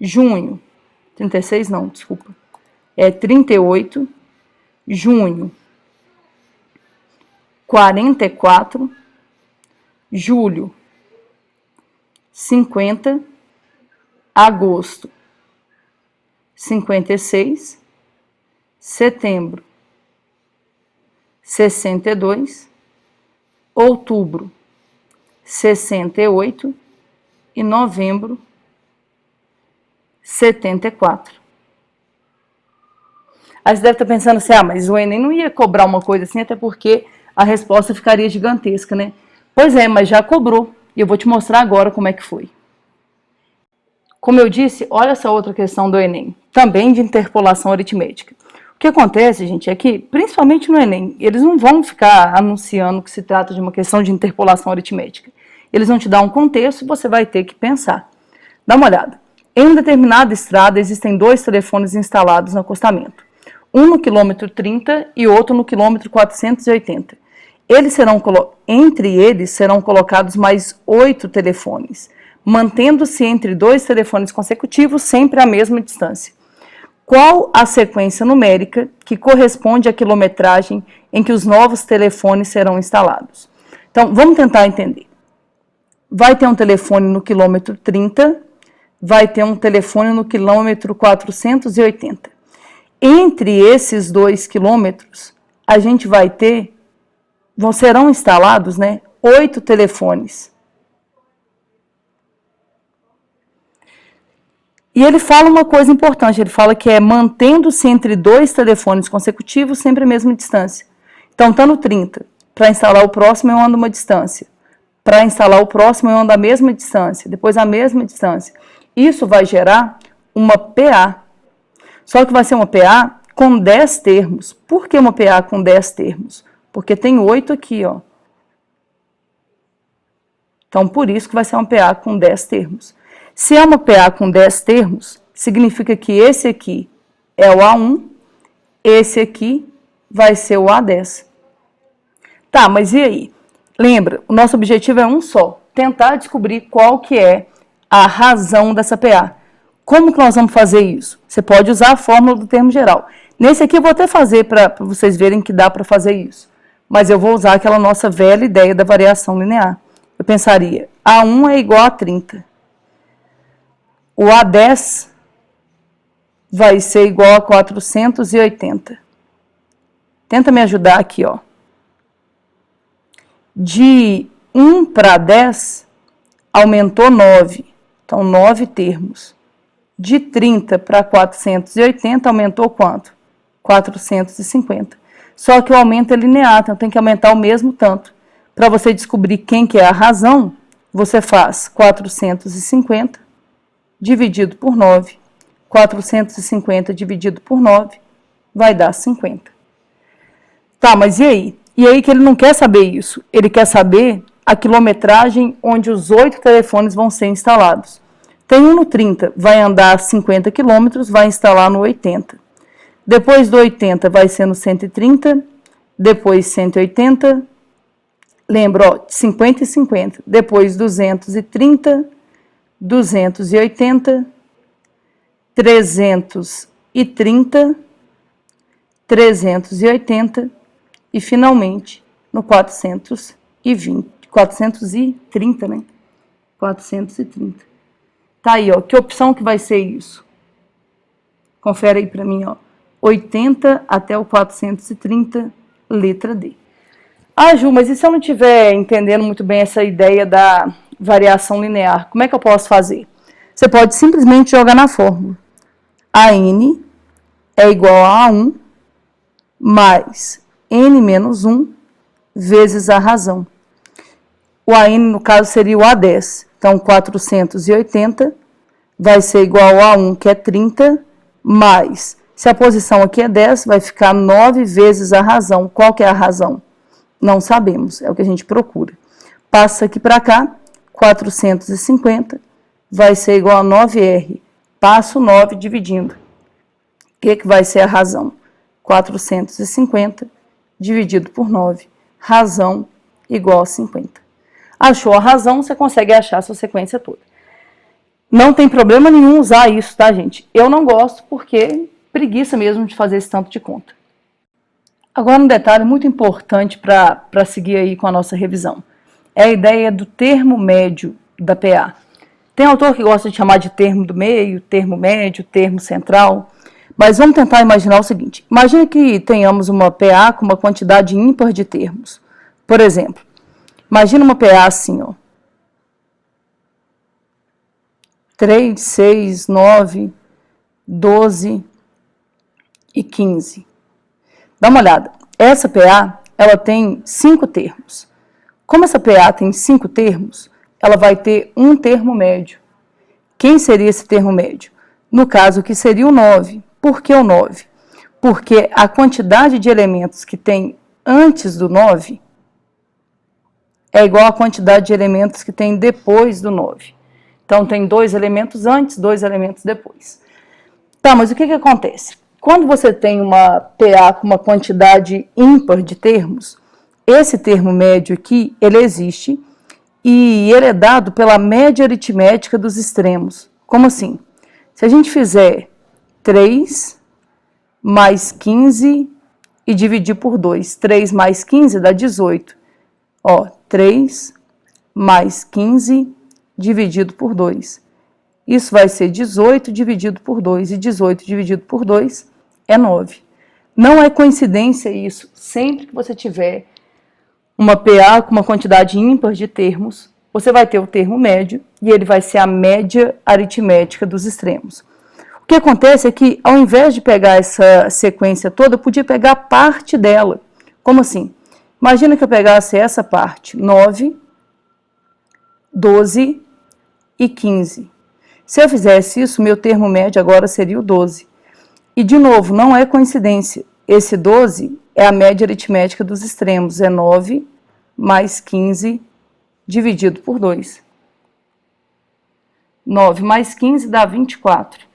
Junho, 36 não, desculpa. é 38, junho, 44, julho, 50, agosto, 56, setembro, 62, outubro, 68 e novembro, 74. Aí você deve estar pensando assim, mas o Enem não ia cobrar uma coisa assim, até porque a resposta ficaria gigantesca, né? Pois é, mas já cobrou, e eu vou te mostrar agora como é que foi. Como eu disse, olha essa outra questão do Enem, também de interpolação aritmética. O que acontece, gente, é que, principalmente no Enem, eles não vão ficar anunciando que se trata de uma questão de interpolação aritmética. Eles vão te dar um contexto e você vai ter que pensar. Dá uma olhada. Em uma determinada estrada, existem 2 telefones instalados no acostamento. Um no quilômetro 30 e outro no quilômetro 480. Entre eles serão colocados mais 8 telefones, mantendo-se entre 2 telefones consecutivos sempre à mesma distância. Qual a sequência numérica que corresponde à quilometragem em que os novos telefones serão instalados? Então, vamos tentar entender. Vai ter um telefone no quilômetro 30, vai ter um telefone no quilômetro 480. Entre esses 2 quilômetros, a gente vai ter, serão instalados, 8 telefones. E ele fala uma coisa importante, ele fala que é mantendo-se entre 2 telefones consecutivos, sempre a mesma distância. Então, está no 30. Para instalar o próximo, eu ando uma distância. Para instalar o próximo, eu ando a mesma distância. Depois, a mesma distância. Isso vai gerar uma PA. Só que vai ser uma PA com 10 termos. Por que uma PA com 10 termos? Porque tem 8 aqui, ó. Então, por isso que vai ser uma PA com 10 termos. Se é uma PA com 10 termos, significa que esse aqui é o A1, esse aqui vai ser o A10. Tá, mas e aí? Lembra, o nosso objetivo é um só, tentar descobrir qual que é a razão dessa PA. Como que nós vamos fazer isso? Você pode usar a fórmula do termo geral. Nesse aqui eu vou até fazer para vocês verem que dá para fazer isso. Mas eu vou usar aquela nossa velha ideia da variação linear. Eu pensaria, A1 é igual a 30. O A10 vai ser igual a 480. Tenta me ajudar aqui, ó. De 1 para 10, aumentou 9. Então, 9 termos. De 30 para 480, aumentou quanto? 450. Só que o aumento é linear, então tem que aumentar o mesmo tanto. Para você descobrir quem que é a razão, você faz 450 dividido por 9. 450 dividido por 9 vai dar 50. Tá, mas e aí? E aí que ele não quer saber isso. Ele quer saber a quilometragem onde os 8 telefones vão ser instalados. Tem um no 30, vai andar 50 quilômetros, vai instalar no 80. Depois do 80 vai ser no 130, depois 180, lembra, ó, 50 e 50. Depois 230, 280, 330, 380 e finalmente no 430, né? 430. Tá aí, ó, que opção que vai ser isso? Confere aí para mim, ó. 80 até o 430, letra D. Ah, Ju, mas e se eu não estiver entendendo muito bem essa ideia da variação linear, como é que eu posso fazer? Você pode simplesmente jogar na fórmula. AN é igual a A1 mais N menos 1 vezes a razão. O AN, no caso, seria o A10. Então, 480 vai ser igual a 1, que é 30, mais, se a posição aqui é 10, vai ficar 9 vezes a razão. Qual que é a razão? Não sabemos, é o que a gente procura. Passa aqui para cá, 450 vai ser igual a 9R. Passo 9 dividindo. O que vai ser a razão? 450 dividido por 9. Razão igual a 50. Achou a razão, você consegue achar a sua sequência toda. Não tem problema nenhum usar isso, tá, gente? Eu não gosto porque preguiça mesmo de fazer esse tanto de conta. Agora um detalhe muito importante para seguir aí com a nossa revisão. É a ideia do termo médio da PA. Tem autor que gosta de chamar de termo do meio, termo médio, termo central, mas vamos tentar imaginar o seguinte. Imagine que tenhamos uma PA com uma quantidade ímpar de termos. Por exemplo, imagina uma PA assim, ó. 3, 6, 9, 12 e 15. Dá uma olhada. Essa PA, ela tem 5 termos. Como essa PA tem 5 termos, ela vai ter um termo médio. Quem seria esse termo médio? No caso, que seria o 9. Por que o 9? Porque a quantidade de elementos que tem antes do 9 é igual à quantidade de elementos que tem depois do 9. Então, tem 2 elementos antes, 2 elementos depois. Tá, mas o que acontece? Quando você tem uma PA com uma quantidade ímpar de termos, esse termo médio aqui, ele existe e ele é dado pela média aritmética dos extremos. Como assim? Se a gente fizer 3 mais 15 e dividir por 2, 3 mais 15 dá 18. Ó, 3 mais 15 dividido por 2. Isso vai ser 18 dividido por 2, e 18 dividido por 2 é 9. Não é coincidência isso. Sempre que você tiver uma PA com uma quantidade ímpar de termos, você vai ter o termo médio, e ele vai ser a média aritmética dos extremos. O que acontece é que, ao invés de pegar essa sequência toda, eu podia pegar parte dela. Como assim? Imagina que eu pegasse essa parte, 9, 12 e 15. Se eu fizesse isso, meu termo médio agora seria o 12. E, de novo, não é coincidência. Esse 12 é a média aritmética dos extremos. É 9 mais 15 dividido por 2. 9 mais 15 dá 24.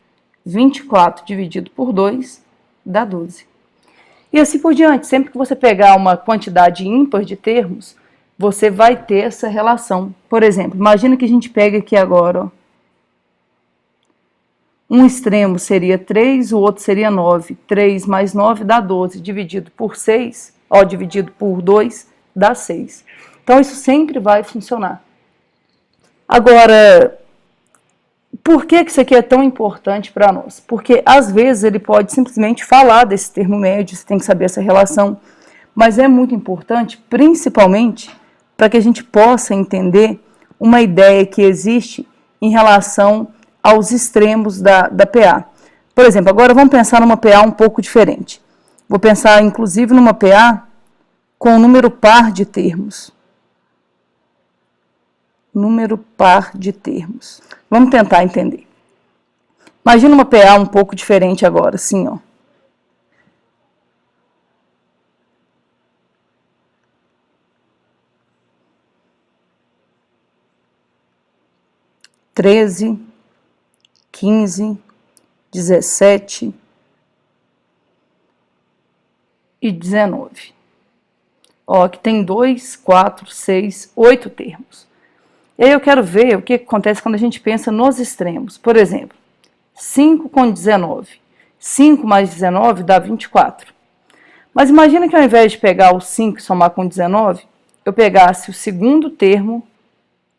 24 dividido por 2 dá 12. E assim por diante. Sempre que você pegar uma quantidade ímpar de termos, você vai ter essa relação. Por exemplo, imagina que a gente pega aqui agora, ó. Um extremo seria 3, o outro seria 9. 3 mais 9 dá 12, dividido por 6, ó, dividido por 2, dá 6. Então, isso sempre vai funcionar. Agora, por que isso aqui é tão importante para nós? Porque, às vezes, ele pode simplesmente falar desse termo médio, você tem que saber essa relação, mas é muito importante, principalmente, para que a gente possa entender uma ideia que existe em relação aos extremos da PA. Por exemplo, agora vamos pensar numa PA um pouco diferente. Vou pensar, inclusive, numa PA com um número par de termos. Número par de termos. Vamos tentar entender. Imagina uma PA um pouco diferente agora, assim, ó. Treze, 15, 17 e 19. Ó, aqui tem 2, 4, 6, 8 termos. E aí eu quero ver o que acontece quando a gente pensa nos extremos. Por exemplo, 5 com 19. 5 mais 19 dá 24. Mas imagina que ao invés de pegar o 5 e somar com 19, eu pegasse o segundo termo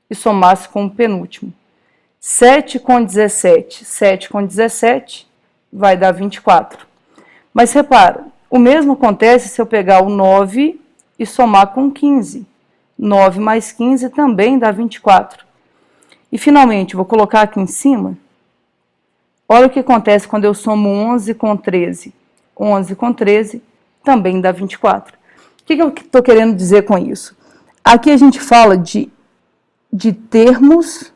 e somasse com o penúltimo. 7 com 17. 7 com 17 vai dar 24. Mas repara, o mesmo acontece se eu pegar o 9 e somar com 15. 9 mais 15 também dá 24. E finalmente, vou colocar aqui em cima. Olha o que acontece quando eu somo 11 com 13. 11 com 13 também dá 24. O que eu estou querendo dizer com isso? Aqui a gente fala de termos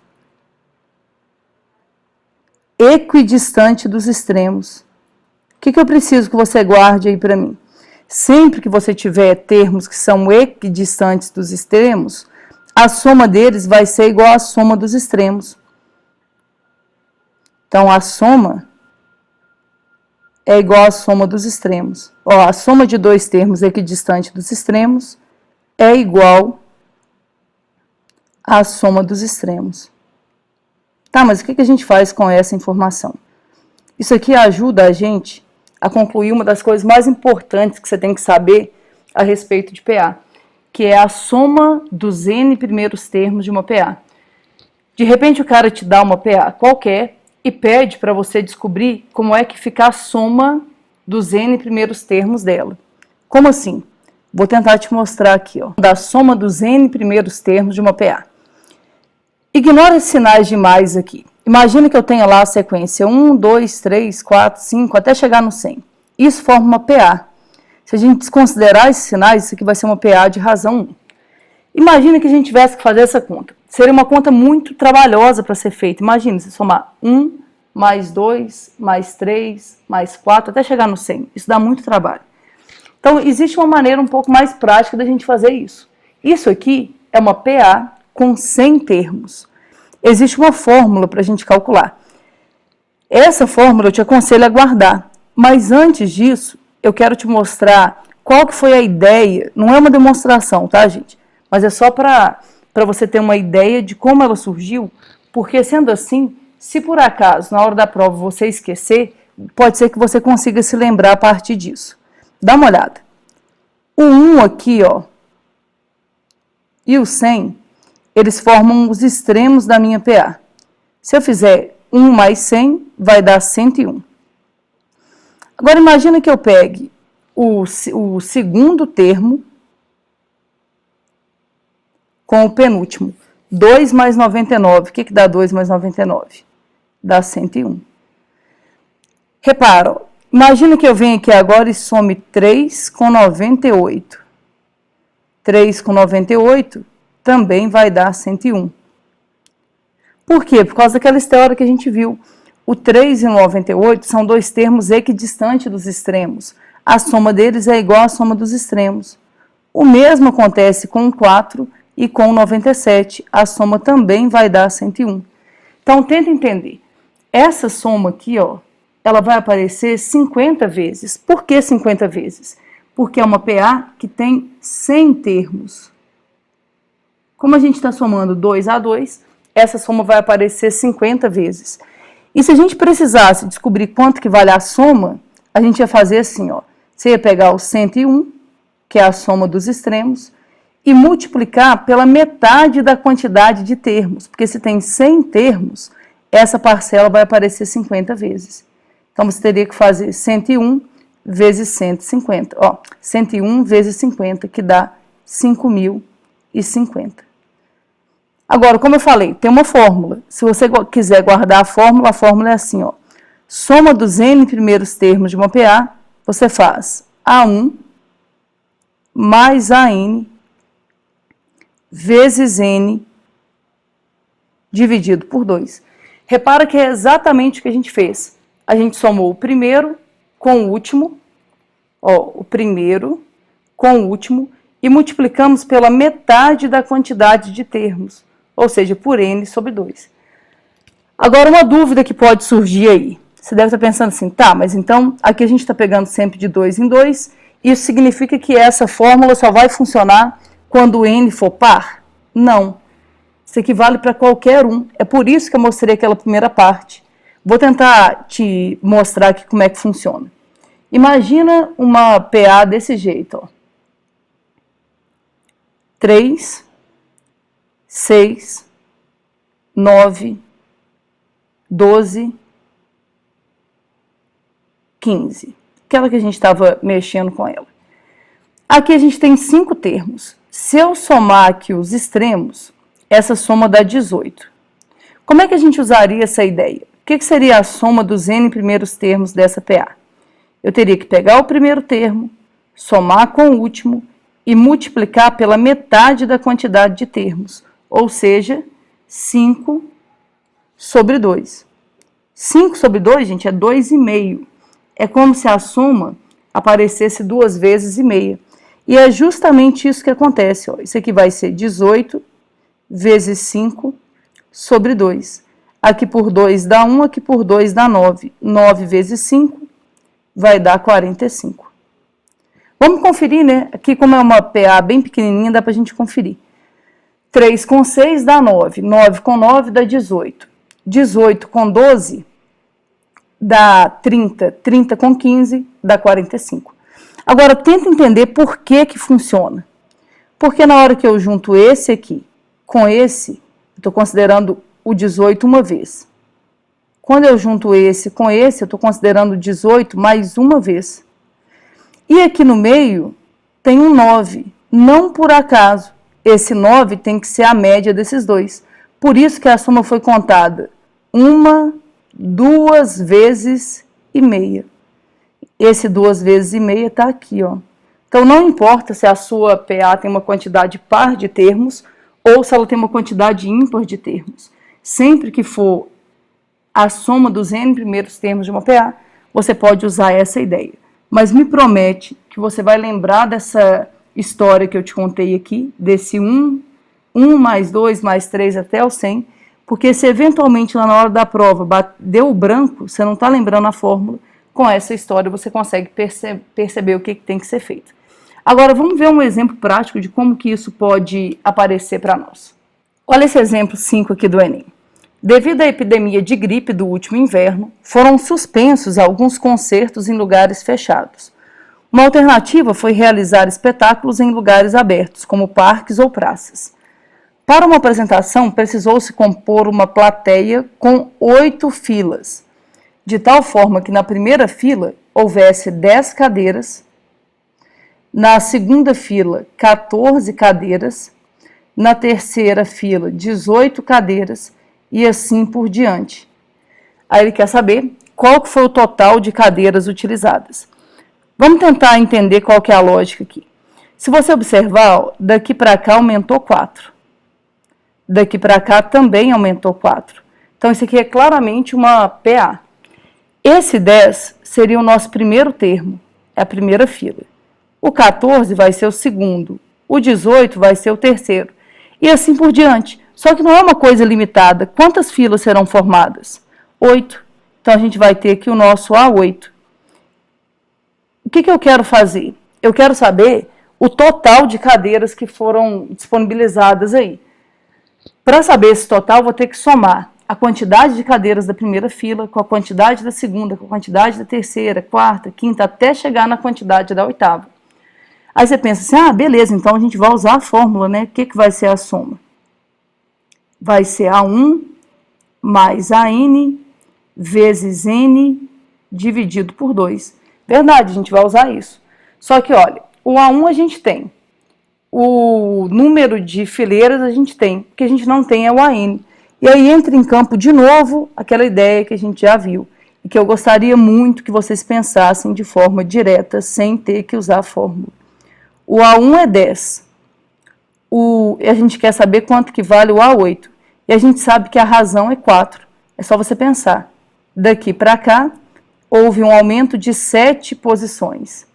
equidistante dos extremos. O que eu preciso que você guarde aí para mim? Sempre que você tiver termos que são equidistantes dos extremos, a soma deles vai ser igual à soma dos extremos. Então, a soma é igual à soma dos extremos. Ó, a soma de dois termos equidistantes dos extremos é igual à soma dos extremos. Tá, mas o que a gente faz com essa informação? Isso aqui ajuda a gente a concluir uma das coisas mais importantes que você tem que saber a respeito de PA, que é a soma dos N primeiros termos de uma PA. De repente o cara te dá uma PA qualquer e pede para você descobrir como é que fica a soma dos N primeiros termos dela. Como assim? Vou tentar te mostrar aqui, ó, da soma dos N primeiros termos de uma PA. Ignora esses sinais de mais aqui. Imagina que eu tenha lá a sequência 1, 2, 3, 4, 5, até chegar no 100. Isso forma uma PA. Se a gente desconsiderar esses sinais, isso aqui vai ser uma PA de razão 1. Imagina que a gente tivesse que fazer essa conta. Seria uma conta muito trabalhosa para ser feita. Imagina se somar 1, mais 2, mais 3, mais 4, até chegar no 100. Isso dá muito trabalho. Então, existe uma maneira um pouco mais prática da gente fazer isso. Isso aqui é uma PA com 100 termos. Existe uma fórmula para a gente calcular. Essa fórmula eu te aconselho a guardar. Mas antes disso, eu quero te mostrar qual que foi a ideia. Não é uma demonstração, tá, gente? Mas é só para você ter uma ideia de como ela surgiu. Porque, sendo assim, se por acaso, na hora da prova, você esquecer, pode ser que você consiga se lembrar a partir disso. Dá uma olhada. O 1 aqui, ó, e o 100, eles formam os extremos da minha PA. Se eu fizer 1 mais 100, vai dar 101. Agora, imagina que eu pegue o segundo termo com o penúltimo. 2 mais 99. O que dá 2 mais 99? Dá 101. Repara, ó, imagina que eu venho aqui agora e some 3 com 98. 3 com 98 também vai dar 101. Por quê? Por causa daquela história que a gente viu. O 3 e o 98 são dois termos equidistantes dos extremos. A soma deles é igual à soma dos extremos. O mesmo acontece com o 4 e com o 97. A soma também vai dar 101. Então, tenta entender. Essa soma aqui, ó, ela vai aparecer 50 vezes. Por que 50 vezes? Porque é uma PA que tem 100 termos. Como a gente está somando 2 a 2, essa soma vai aparecer 50 vezes. E se a gente precisasse descobrir quanto que vale a soma, a gente ia fazer assim, ó. Você ia pegar o 101, que é a soma dos extremos, e multiplicar pela metade da quantidade de termos. Porque se tem 100 termos, essa parcela vai aparecer 50 vezes. Então, você teria que fazer 101 vezes 150. Ó, 101 vezes 50, que dá 5.050. Agora, como eu falei, tem uma fórmula. Se você quiser guardar a fórmula é assim, ó. Soma dos N primeiros termos de uma PA, você faz A1 mais AN vezes N dividido por 2. Repara que é exatamente o que a gente fez. A gente somou o primeiro com o último, ó, o primeiro com o último, e multiplicamos pela metade da quantidade de termos, ou seja, por N sobre 2. Agora, uma dúvida que pode surgir aí. Você deve estar pensando assim, tá, mas então aqui a gente está pegando sempre de 2 em 2, isso significa que essa fórmula só vai funcionar quando o N for par? Não. Isso aqui vale para qualquer um. É por isso que eu mostrei aquela primeira parte. Vou tentar te mostrar aqui como é que funciona. Imagina uma PA desse jeito, ó. 3, 6, 9, 12, 15. Aquela que a gente estava mexendo com ela. Aqui a gente tem 5 termos. Se eu somar aqui os extremos, essa soma dá 18. Como é que a gente usaria essa ideia? O que seria a soma dos N primeiros termos dessa PA? Eu teria que pegar o primeiro termo, somar com o último e multiplicar pela metade da quantidade de termos, ou seja, 5 sobre 2. 5 sobre 2, gente, é 2,5. É como se a soma aparecesse 2 vezes e meia. E é justamente isso que acontece. Ó. Isso aqui vai ser 18 vezes 5 sobre 2. Aqui por 2 dá 1, aqui por 2 dá 9. 9 vezes 5 vai dar 45. Vamos conferir, né? Aqui, como é uma PA bem pequenininha, dá para a gente conferir. 3 com 6 dá 9. 9 com 9 dá 18. 18 com 12 dá 30, 30 com 15 dá 45. Agora, tenta entender por que que funciona. Porque na hora que eu junto esse aqui com esse, eu estou considerando o 18 uma vez. Quando eu junto esse com esse, eu estou considerando o 18 mais uma vez. E aqui no meio tem um 9. Não por acaso. Esse 9 tem que ser a média desses dois. Por isso que a soma foi contada 1, 2 vezes e meia. Esse 2 vezes e meia está aqui, ó. Então, não importa se a sua PA tem uma quantidade par de termos ou se ela tem uma quantidade ímpar de termos. Sempre que for a soma dos n primeiros termos de uma PA, você pode usar essa ideia. Mas me promete que você vai lembrar dessa história que eu te contei aqui, desse 1 mais 2 mais 3 até o 100, porque se eventualmente lá na hora da prova deu o branco, você não está lembrando a fórmula, com essa história você consegue perceber o que tem que ser feito. Agora vamos ver um exemplo prático de como que isso pode aparecer para nós. Olha esse exemplo 5 aqui do Enem. Devido à epidemia de gripe do último inverno, foram suspensos alguns concertos em lugares fechados. Uma alternativa foi realizar espetáculos em lugares abertos, como parques ou praças. Para uma apresentação, precisou-se compor uma plateia com 8 filas, de tal forma que na primeira fila houvesse 10 cadeiras, na segunda fila 14 cadeiras, na terceira fila 18 cadeiras e assim por diante. Aí ele quer saber qual foi o total de cadeiras utilizadas. Vamos tentar entender qual que é a lógica aqui. Se você observar, ó, daqui para cá aumentou 4. Daqui para cá também aumentou 4. Então, isso aqui é claramente uma PA. Esse 10 seria o nosso primeiro termo, é a primeira fila. O 14 vai ser o segundo. O 18 vai ser o terceiro. E assim por diante. Só que não é uma coisa limitada. Quantas filas serão formadas? 8. Então, a gente vai ter aqui o nosso A8. O que eu quero fazer? Eu quero saber o total de cadeiras que foram disponibilizadas aí. Para saber esse total, vou ter que somar a quantidade de cadeiras da primeira fila com a quantidade da segunda, com a quantidade da terceira, quarta, quinta, até chegar na quantidade da oitava. Aí você pensa assim, ah, beleza, então a gente vai usar a fórmula, né? O que vai ser a soma? Vai ser A1 mais AN vezes N dividido por 2. Verdade, a gente vai usar isso. Só que, olha, o A1 a gente tem. O número de fileiras a gente tem. O que a gente não tem é o AN. E aí entra em campo de novo aquela ideia que a gente já viu. E que eu gostaria muito que vocês pensassem de forma direta, sem ter que usar a fórmula. O A1 é 10. A gente quer saber quanto que vale o A8. E a gente sabe que a razão é 4. É só você pensar. Daqui para cá, houve um aumento de 7 posições.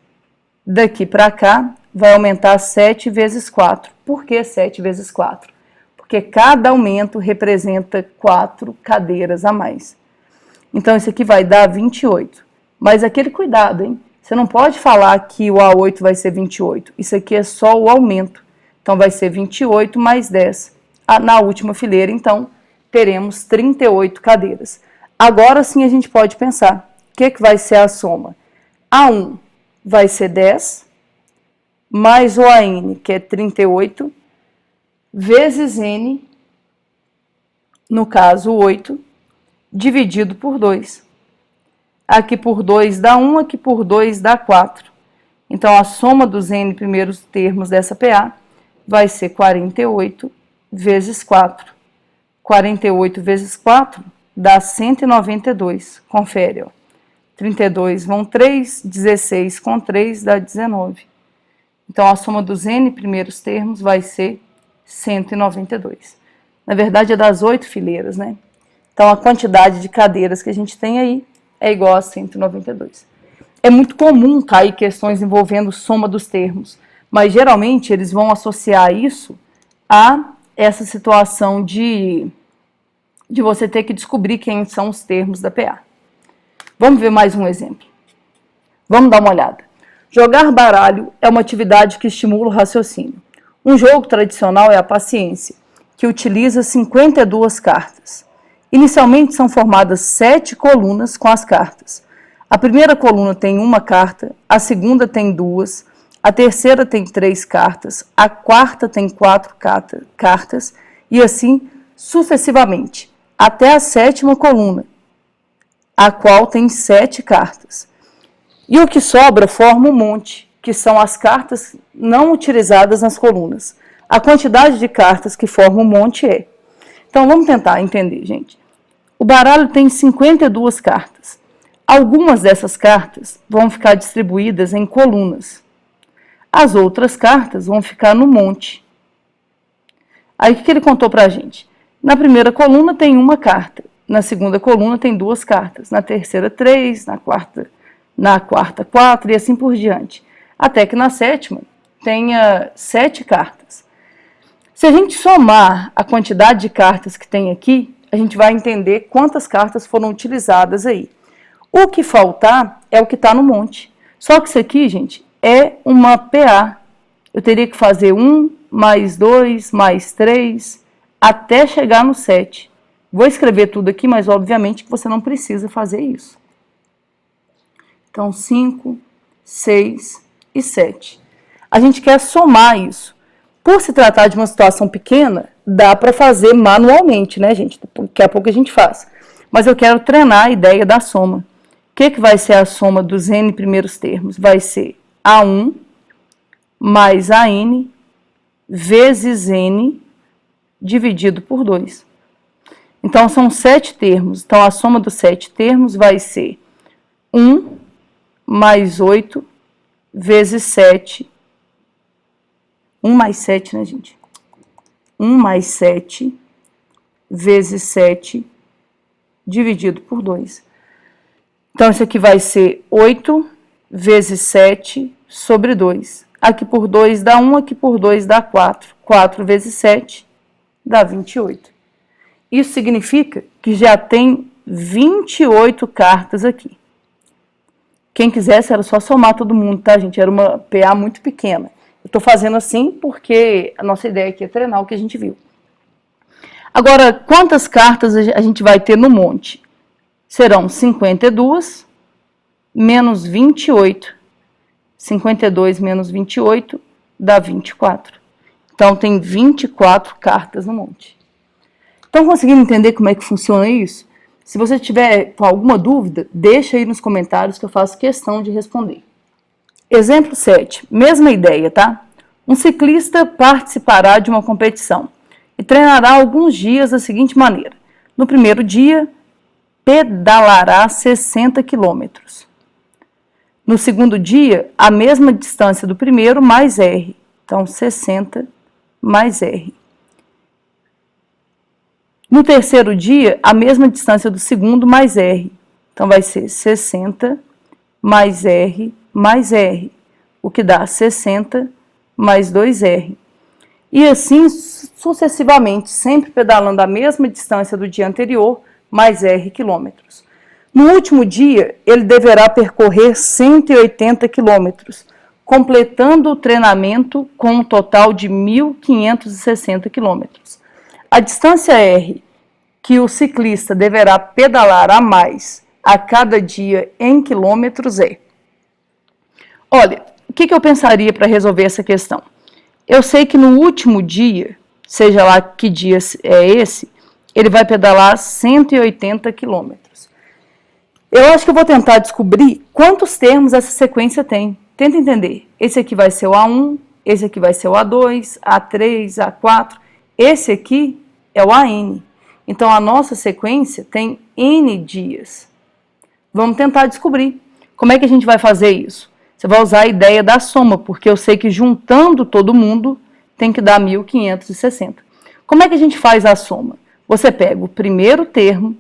Daqui para cá, vai aumentar 7 vezes 4. Por que 7 vezes 4? Porque cada aumento representa 4 cadeiras a mais. Então, isso aqui vai dar 28. Mas aquele cuidado, hein? Você não pode falar que o A8 vai ser 28. Isso aqui é só o aumento. Então, vai ser 28 mais 10. Na última fileira, então, teremos 38 cadeiras. Agora sim a gente pode pensar. O que vai ser a soma? A1 vai ser 10, mais o AN, que é 38, vezes N, no caso 8, dividido por 2. Aqui por 2 dá 1, aqui por 2 dá 4. Então, a soma dos N primeiros termos dessa PA vai ser 48 vezes 4. 48 vezes 4 dá 192. Confere, ó. 32 vão 3, 16 com 3 dá 19. Então, a soma dos N primeiros termos vai ser 192. Na verdade, é das 8 fileiras, né? Então, a quantidade de cadeiras que a gente tem aí é igual a 192. É muito comum cair questões envolvendo soma dos termos, mas geralmente eles vão associar isso a essa situação de você ter que descobrir quem são os termos da PA. Vamos ver mais um exemplo. Vamos dar uma olhada. Jogar baralho é uma atividade que estimula o raciocínio. Um jogo tradicional é a paciência, que utiliza 52 cartas. Inicialmente são formadas 7 colunas com as cartas. A primeira coluna tem uma carta, a segunda tem 2, a terceira tem 3 cartas, a quarta tem 4 cartas e assim sucessivamente, até a sétima coluna, a qual tem 7 cartas. E o que sobra forma um monte, que são as cartas não utilizadas nas colunas. A quantidade de cartas que forma um monte é. Então vamos tentar entender, gente. O baralho tem 52 cartas. Algumas dessas cartas vão ficar distribuídas em colunas. As outras cartas vão ficar no monte. Aí o que ele contou pra gente? Na primeira coluna tem uma carta, na segunda coluna tem 2 cartas, na terceira 3, na quarta 4 e assim por diante. Até que na sétima tenha 7 cartas. Se a gente somar a quantidade de cartas que tem aqui, a gente vai entender quantas cartas foram utilizadas aí. O que faltar é o que está no monte. Só que isso aqui, gente, é uma PA. Eu teria que fazer 1, mais 2, mais 3, até chegar no 7. Vou escrever tudo aqui, mas obviamente que você não precisa fazer isso. Então, 5, 6 e 7. A gente quer somar isso. Por se tratar de uma situação pequena, dá para fazer manualmente, né, gente? Daqui a pouco a gente faz. Mas eu quero treinar a ideia da soma. O que vai ser a soma dos N primeiros termos? Vai ser A1 mais AN vezes N dividido por 2. Então, são 7 termos. Então, a soma dos 7 termos vai ser 1 mais 8 vezes 7. 1 mais 7, né, gente? 1 mais 7 vezes 7 dividido por 2. Então, isso aqui vai ser 8 vezes 7 sobre 2. Aqui por 2 dá 1, aqui por 2 dá 4. 4 vezes 7 dá 28. Isso significa que já tem 28 cartas aqui. Quem quisesse era só somar todo mundo, tá, gente? Era uma PA muito pequena. Eu estou fazendo assim porque a nossa ideia aqui é treinar o que a gente viu. Agora, quantas cartas a gente vai ter no monte? Serão 52 menos 28. 52 menos 28 dá 24. Então, tem 24 cartas no monte. Estão conseguindo entender como é que funciona isso? Se você tiver com alguma dúvida, deixa aí nos comentários que eu faço questão de responder. Exemplo 7, mesma ideia, tá? Um ciclista participará de uma competição e treinará alguns dias da seguinte maneira. No primeiro dia, pedalará 60 quilômetros. No segundo dia, a mesma distância do primeiro mais R. Então, 60 mais R. No terceiro dia, a mesma distância do segundo mais R. Então, vai ser 60 mais R mais R, o que dá 60 mais 2R. E assim sucessivamente, sempre pedalando a mesma distância do dia anterior, mais R quilômetros. No último dia, ele deverá percorrer 180 quilômetros, completando o treinamento com um total de 1.560 quilômetros. A distância R que o ciclista deverá pedalar a mais a cada dia em quilômetros é. Olha, o que eu pensaria para resolver essa questão? Eu sei que no último dia, seja lá que dia é esse, ele vai pedalar 180 quilômetros. Eu acho que eu vou tentar descobrir quantos termos essa sequência tem. Tenta entender. Esse aqui vai ser o A1, esse aqui vai ser o A2, A3, A4. Esse aqui é o AN. Então, a nossa sequência tem N dias. Vamos tentar descobrir. Como é que a gente vai fazer isso? Você vai usar a ideia da soma, porque eu sei que juntando todo mundo tem que dar 1.560. Como é que a gente faz a soma? Você pega o primeiro termo,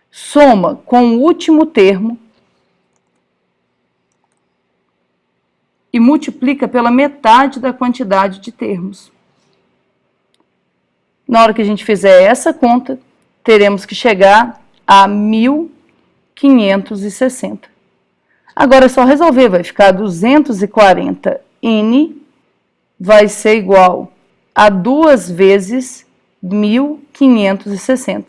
soma com o último termo e multiplica pela metade da quantidade de termos. Na hora que a gente fizer essa conta, teremos que chegar a 1.560. Agora é só resolver, vai ficar 240N vai ser igual a 2 vezes 1.560.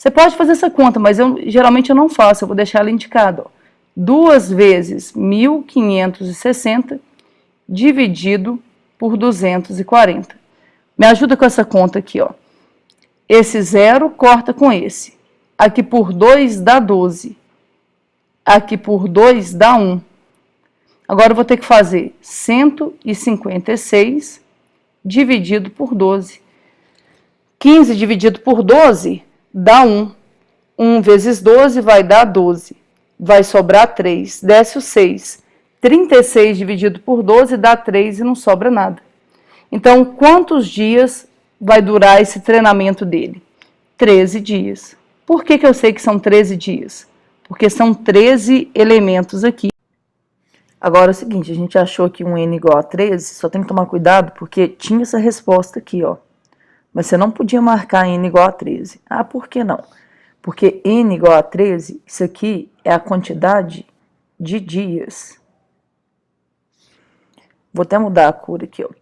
Você pode fazer essa conta, mas geralmente eu não faço, eu vou deixar ela indicada. 2 vezes 1.560 dividido por 240. Me ajuda com essa conta aqui, ó. Esse 0 corta com esse. Aqui por 2 dá 12. Aqui por 2 dá 1. Agora eu vou ter que fazer 156 dividido por 12. 15 dividido por 12 dá 1. 1 vezes 12 vai dar 12. Vai sobrar 3. Desce o 6. 36 dividido por 12 dá 3 e não sobra nada. Então, quantos dias vai durar esse treinamento dele? 13 dias. Por que eu sei que são 13 dias? Porque são 13 elementos aqui. Agora é o seguinte, a gente achou aqui um n igual a 13, só tem que tomar cuidado porque tinha essa resposta aqui, ó. Mas você não podia marcar n igual a 13. Ah, por que não? Porque n igual a 13, isso aqui é a quantidade de dias. Vou até mudar a cor aqui, ó. O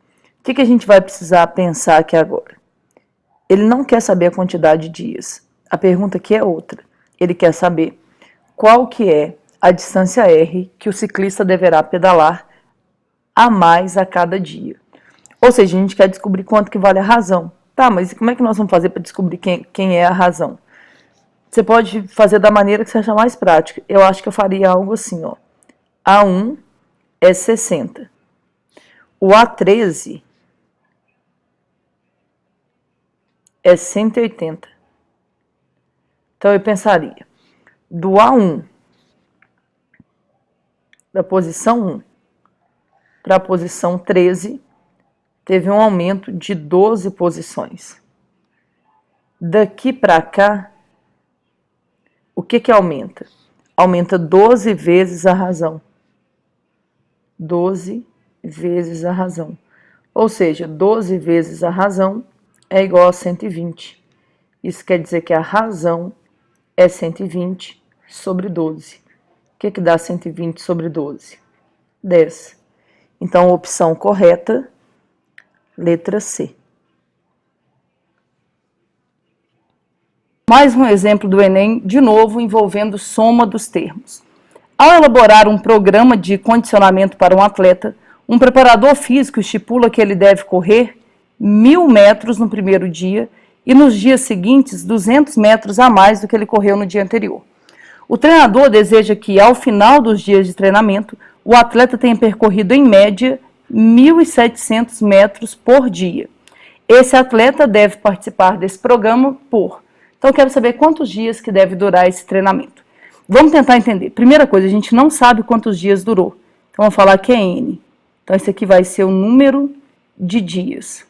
que a gente vai precisar pensar aqui agora? Ele não quer saber a quantidade de dias. A pergunta aqui é outra. Ele quer saber qual que é a distância R que o ciclista deverá pedalar a mais a cada dia. Ou seja, a gente quer descobrir quanto que vale a razão. Tá, mas como é que nós vamos fazer para descobrir quem é a razão? Você pode fazer da maneira que você achar mais prática. Eu acho que eu faria algo assim, ó. A1 é 60. O A13 é 180. Então, eu pensaria, do A1, da posição 1 para a posição 13, teve um aumento de 12 posições. Daqui para cá, o que aumenta? Aumenta 12 vezes a razão. 12 vezes a razão. Ou seja, 12 vezes a razão é igual a 120. Isso quer dizer que a razão é 120 sobre 12. O que dá 120 sobre 12? 10. Então, a opção correta, letra C. Mais um exemplo do Enem, de novo, envolvendo soma dos termos. Ao elaborar um programa de condicionamento para um atleta, um preparador físico estipula que ele deve correr 1.000 metros no primeiro dia e nos dias seguintes 200 metros a mais do que ele correu no dia anterior. O treinador deseja que, ao final dos dias de treinamento, o atleta tenha percorrido, em média, 1.700 metros por dia. Esse atleta deve participar desse programa por... Então, eu quero saber quantos dias que deve durar esse treinamento. Vamos tentar entender. Primeira coisa, a gente não sabe quantos dias durou. Então, vamos falar que é N. Então, esse aqui vai ser o número de dias.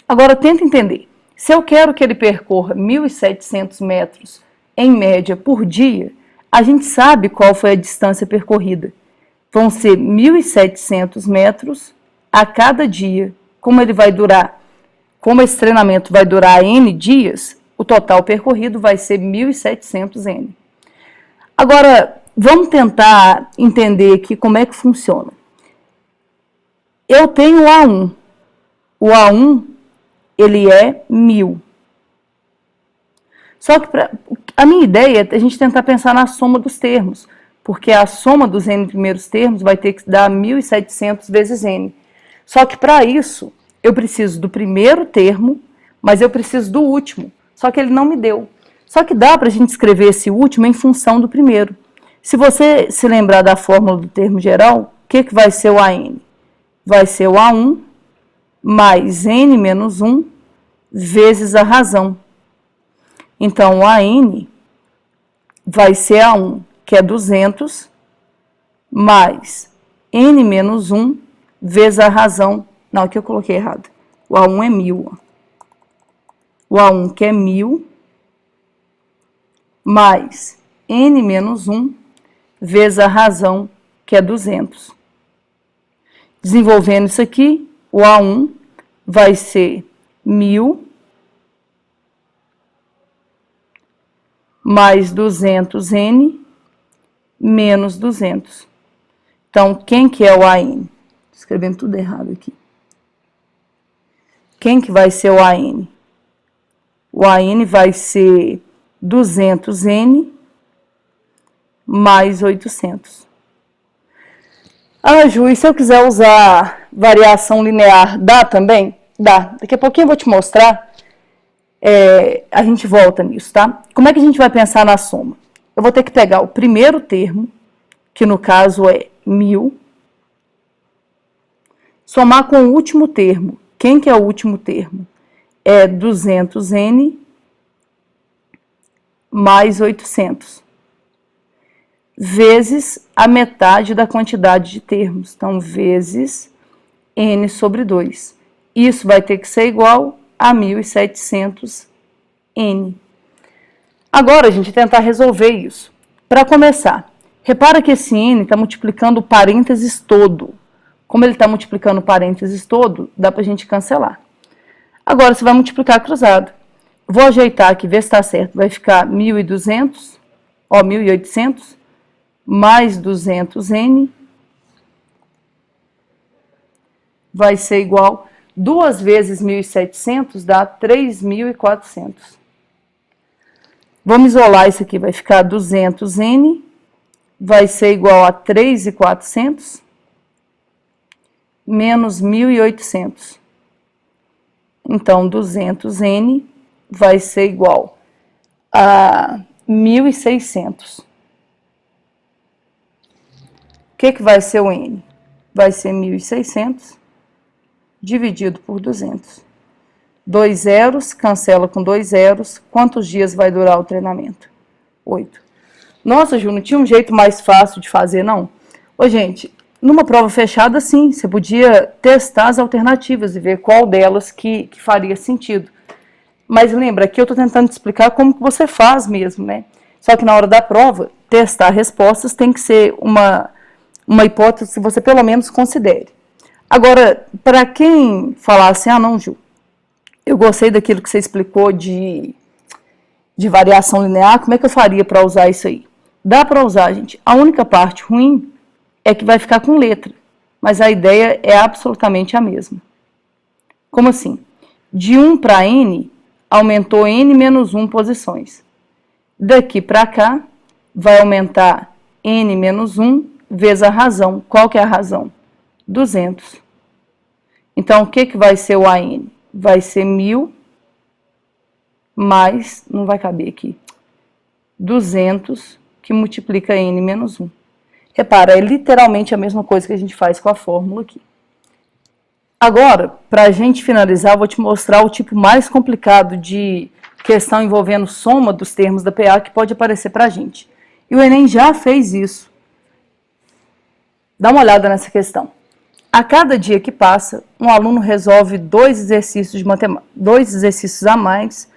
Agora, tenta entender. Se eu quero que ele percorra 1.700 metros, em média, por dia, a gente sabe qual foi a distância percorrida. Vão ser 1.700 metros a cada dia. Como ele vai durar? Como esse treinamento vai durar N dias, o total percorrido vai ser 1.700 N. Agora, vamos tentar entender aqui como é que funciona. Eu tenho o A1. O A1, ele é 1.000. Só que a minha ideia é a gente tentar pensar na soma dos termos, porque a soma dos N primeiros termos vai ter que dar 1.700 vezes N. Só que para isso, eu preciso do primeiro termo, mas eu preciso do último. Só que ele não me deu. Só que dá para a gente escrever esse último em função do primeiro. Se você se lembrar da fórmula do termo geral, o que vai ser o AN? Vai ser o A1 mais N menos 1 vezes a razão. Então, o AN vai ser A1, que é 200, mais N menos 1 vezes a razão. Não, aqui eu coloquei errado. O A1 é 1.000. O A1 que é 1.000, mais N menos 1 vezes a razão, que é 200. Desenvolvendo isso aqui, o A1 vai ser 1.000 mais 200N menos 200. Então, quem que é o AN? Escrevendo tudo errado aqui. Quem que vai ser o AN? O AN vai ser 200N mais 800. Ah, Ju, e se eu quiser usar variação linear, dá também? Dá. Daqui a pouquinho eu vou te mostrar. A gente volta nisso, tá? Como é que a gente vai pensar na soma? Eu vou ter que pegar o primeiro termo, que no caso é 1000, somar com o último termo. Quem que é o último termo? É 200N mais 800, vezes a metade da quantidade de termos. Então, vezes N sobre 2. Isso vai ter que ser igual a 1700N. Agora, a gente tentar resolver isso. Para começar, repara que esse N está multiplicando o parênteses todo. Como ele está multiplicando o parênteses todo, dá para a gente cancelar. Agora, você vai multiplicar cruzado. Vou ajeitar aqui, ver se está certo. Vai ficar 1.200, 1.800, mais 200N, vai ser igual, 2 vezes 1.700 dá 3.400. Vamos isolar isso aqui, vai ficar 200N, vai ser igual a 3.400, menos 1.800. Então, 200N vai ser igual a 1.600. O que vai ser o N? Vai ser 1.600 dividido por 200. 2 zeros, cancela com 2 zeros. Quantos dias vai durar o treinamento? 8. Nossa, Ju, não tinha um jeito mais fácil de fazer, não? Ô, gente, numa prova fechada, sim, você podia testar as alternativas e ver qual delas que faria sentido. Mas lembra, aqui eu estou tentando te explicar como que você faz mesmo, né? Só que na hora da prova, testar respostas tem que ser uma hipótese que você pelo menos considere. Agora, para quem falar assim, ah não, Ju, eu gostei daquilo que você explicou de variação linear, como é que eu faria para usar isso aí? Dá para usar, gente. A única parte ruim é que vai ficar com letra, mas a ideia é absolutamente a mesma. Como assim? De 1 para N, aumentou N menos 1 posições. Daqui para cá, vai aumentar N menos 1 vezes a razão. Qual que é a razão? 200. Então, o que vai ser o AN? Vai ser 1000 mais, não vai caber aqui, 200, que multiplica N menos 1. Repara, é literalmente a mesma coisa que a gente faz com a fórmula aqui. Agora, para a gente finalizar, eu vou te mostrar o tipo mais complicado de questão envolvendo soma dos termos da PA que pode aparecer para a gente. E o Enem já fez isso. Dá uma olhada nessa questão. A cada dia que passa, um aluno resolve 2 exercícios de matemática, 2 exercícios a mais.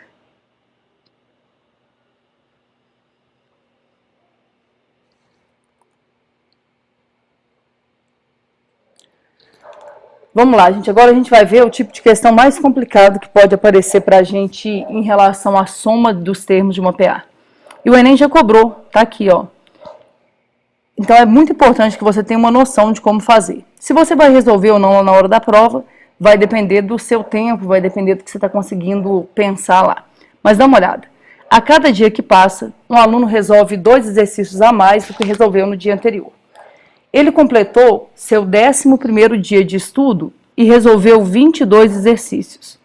Vamos lá, gente. Agora a gente vai ver o tipo de questão mais complicado que pode aparecer para a gente em relação à soma dos termos de uma PA. E o Enem já cobrou, tá aqui, ó. Então é muito importante que você tenha uma noção de como fazer. Se você vai resolver ou não na hora da prova, vai depender do seu tempo, vai depender do que você está conseguindo pensar lá. Mas dá uma olhada. A cada dia que passa, um aluno resolve 2 exercícios a mais do que resolveu no dia anterior. Ele completou seu 11º dia de estudo e resolveu 22 exercícios.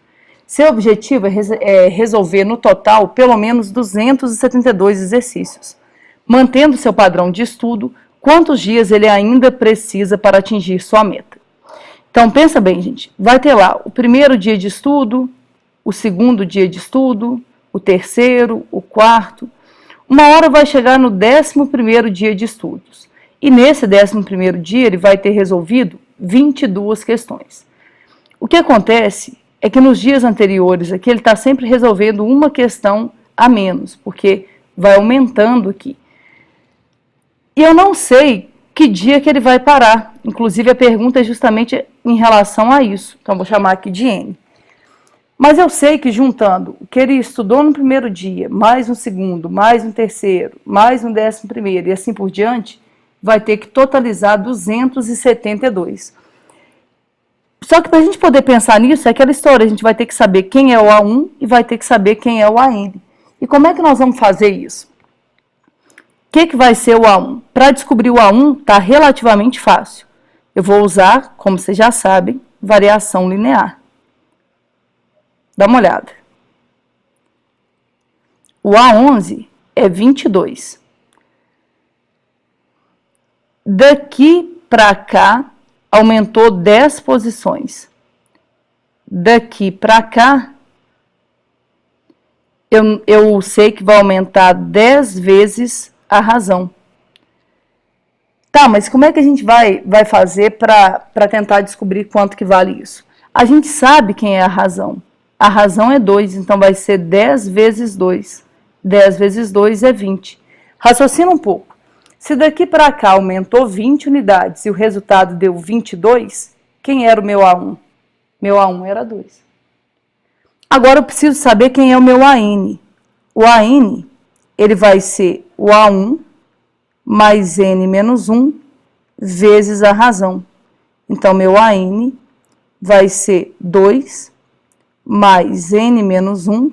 Seu objetivo é resolver no total pelo menos 272 exercícios. Mantendo seu padrão de estudo, quantos dias ele ainda precisa para atingir sua meta? Então, pensa bem, gente. Vai ter lá o primeiro dia de estudo, o segundo dia de estudo, o terceiro, o quarto. Uma hora vai chegar no 11º dia de estudos. E nesse 11º dia ele vai ter resolvido 22 questões. O que acontece é que nos dias anteriores aqui ele está sempre resolvendo uma questão a menos, porque vai aumentando aqui. E eu não sei que dia que ele vai parar. Inclusive a pergunta é justamente em relação a isso. Então vou chamar aqui de N. Mas eu sei que juntando o que ele estudou no primeiro dia, mais no segundo, mais no terceiro, mais no 11º e assim por diante, vai ter que totalizar 272. Só que para a gente poder pensar nisso, é aquela história, a gente vai ter que saber quem é o A1 e vai ter que saber quem é o AN. E como é que nós vamos fazer isso? O que vai ser o A1? Para descobrir o A1, está relativamente fácil. Eu vou usar, como vocês já sabem, variação linear. Dá uma olhada. O A11 é 22. Daqui para cá, aumentou 10 posições. Daqui para cá, eu sei que vai aumentar 10 vezes a razão. Tá, mas como é que a gente vai fazer para tentar descobrir quanto que vale isso? A gente sabe quem é a razão. A razão é 2, então vai ser 10 vezes 2. 10 vezes 2 é 20. Raciocina um pouco. Se daqui para cá aumentou 20 unidades e o resultado deu 22, quem era o meu A1? Meu A1 era 2. Agora eu preciso saber quem é o meu AN. O AN, ele vai ser o A1 mais N menos 1 vezes a razão. Então, meu AN vai ser 2 mais N menos 1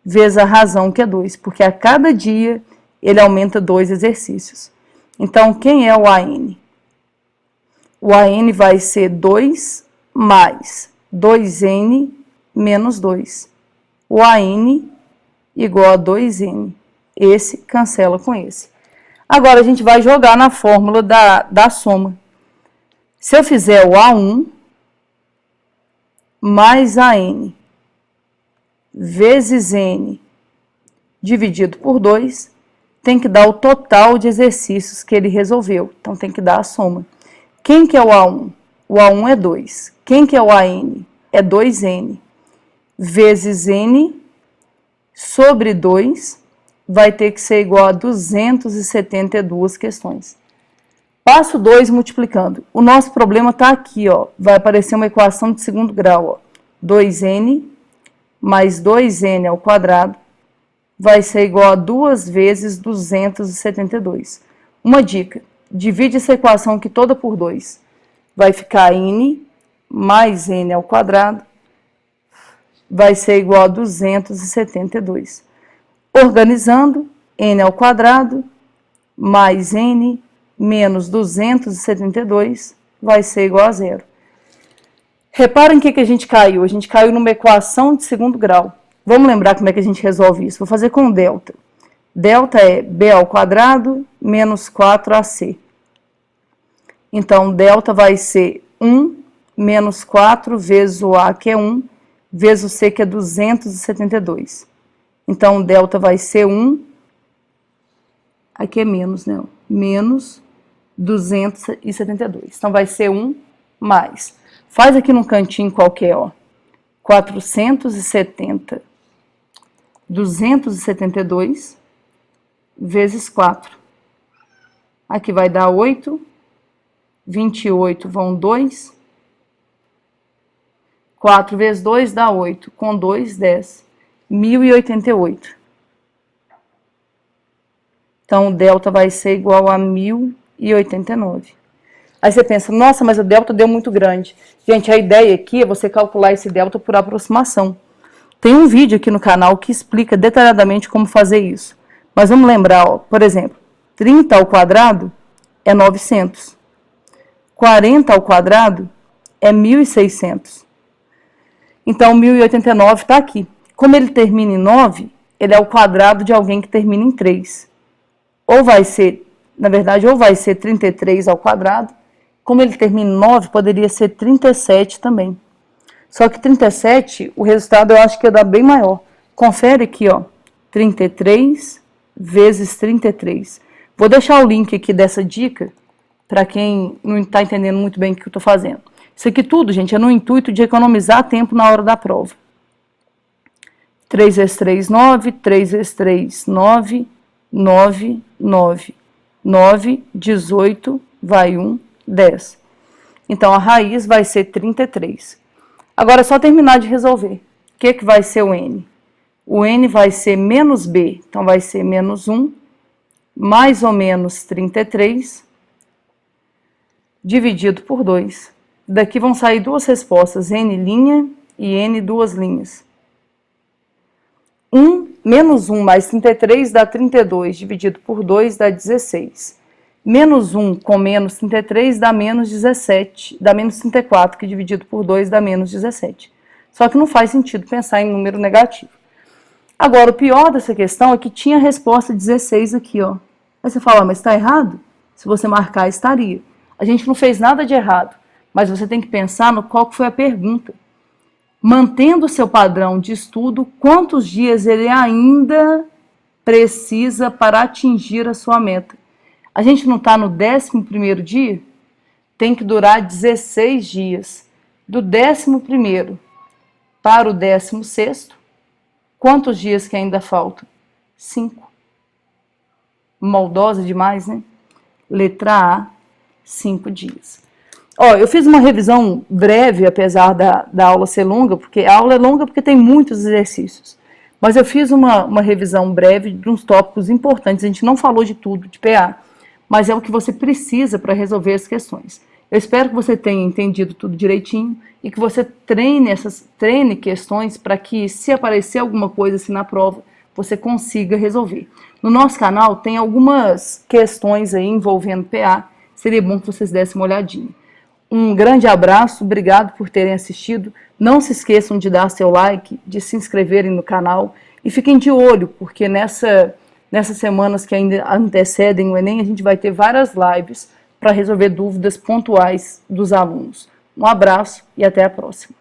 vezes a razão, que é 2, porque a cada dia ele aumenta 2 exercícios. Então, quem é o AN? O AN vai ser 2 mais 2N menos 2. O AN igual a 2N. Esse cancela com esse. Agora, a gente vai jogar na fórmula da soma. Se eu fizer o A1 mais AN vezes N dividido por 2, tem que dar o total de exercícios que ele resolveu. Então, tem que dar a soma. Quem que é o A1? O A1 é 2. Quem que é o AN? É 2N. Vezes N sobre 2 vai ter que ser igual a 272 questões. Passo 2 multiplicando. O nosso problema está aqui, ó. Vai aparecer uma equação de segundo grau, ó. 2N mais 2N ao quadrado vai ser igual a 2 vezes 272. Uma dica, divide essa equação aqui toda por 2. Vai ficar N mais N ao quadrado vai ser igual a 272. Organizando, N ao quadrado mais N menos 272 vai ser igual a 0. Reparem o que a gente caiu. A gente caiu numa equação de segundo grau. Vamos lembrar como é que a gente resolve isso. Vou fazer com delta. Delta é B ao quadrado menos 4AC. Então, delta vai ser 1 menos 4 vezes o A, que é 1, vezes o C, que é 272. Então, delta vai ser 1, aqui é menos, né? Menos 272. Então, vai ser 1 mais. Faz aqui num cantinho qualquer, ó. 470, 272 vezes 4. Aqui vai dar 8, 28 vão 2. 4 vezes 2 dá 8, com 2, 10. 1088. Então, o delta vai ser igual a 1089. Aí você pensa, nossa, mas o delta deu muito grande. Gente, a ideia aqui é você calcular esse delta por aproximação. Tem um vídeo aqui no canal que explica detalhadamente como fazer isso. Mas vamos lembrar, ó, por exemplo, 30 ao quadrado é 900. 40 ao quadrado é 1.600. Então, 1089 está aqui. Como ele termina em 9, ele é o quadrado de alguém que termina em 3. Ou vai ser, na verdade, ou vai ser 33 ao quadrado. Como ele termina em 9, poderia ser 37 também. Só que 37, o resultado eu acho que ia dar bem maior. Confere aqui, ó. 33 vezes 33. Vou deixar o link aqui dessa dica para quem não está entendendo muito bem o que eu estou fazendo. Isso aqui tudo, gente, é no intuito de economizar tempo na hora da prova. 3 vezes 3, 9. 3 vezes 3, 9. 9, 9. 9, 18, vai 1, 10. Então, a raiz vai ser 33. Agora, é só terminar de resolver. O que vai ser o N? O N vai ser menos B. Então, vai ser menos 1, mais ou menos 33, dividido por 2. Daqui vão sair duas respostas, n' e n duas linhas. Menos 1 mais 33 dá 32, dividido por 2 dá 16. Menos 1 com menos 33 dá menos 17, dá menos 34, que dividido por 2 dá menos 17. Só que não faz sentido pensar em número negativo. Agora, o pior dessa questão é que tinha a resposta 16 aqui, ó. Aí você fala, mas está errado? Se você marcar, estaria. A gente não fez nada de errado, mas você tem que pensar no qual foi a pergunta. Mantendo o seu padrão de estudo, quantos dias ele ainda precisa para atingir a sua meta? A gente não está no 11º dia? Tem que durar 16 dias. Do 11º para o 16º, quantos dias que ainda faltam? 5. Maldosa demais, né? Letra A, 5 dias. Ó, eu fiz uma revisão breve, apesar da aula ser longa, porque a aula é longa porque tem muitos exercícios. Mas eu fiz uma revisão breve de uns tópicos importantes. A gente não falou de tudo, de PA, mas é o que você precisa para resolver as questões. Eu espero que você tenha entendido tudo direitinho e que você treine questões para que, se aparecer alguma coisa assim na prova, você consiga resolver. No nosso canal tem algumas questões aí envolvendo PA, seria bom que vocês dessem uma olhadinha. Um grande abraço, obrigado por terem assistido. Não se esqueçam de dar seu like, de se inscreverem no canal e fiquem de olho, porque nessas semanas que ainda antecedem o Enem, a gente vai ter várias lives para resolver dúvidas pontuais dos alunos. Um abraço e até a próxima.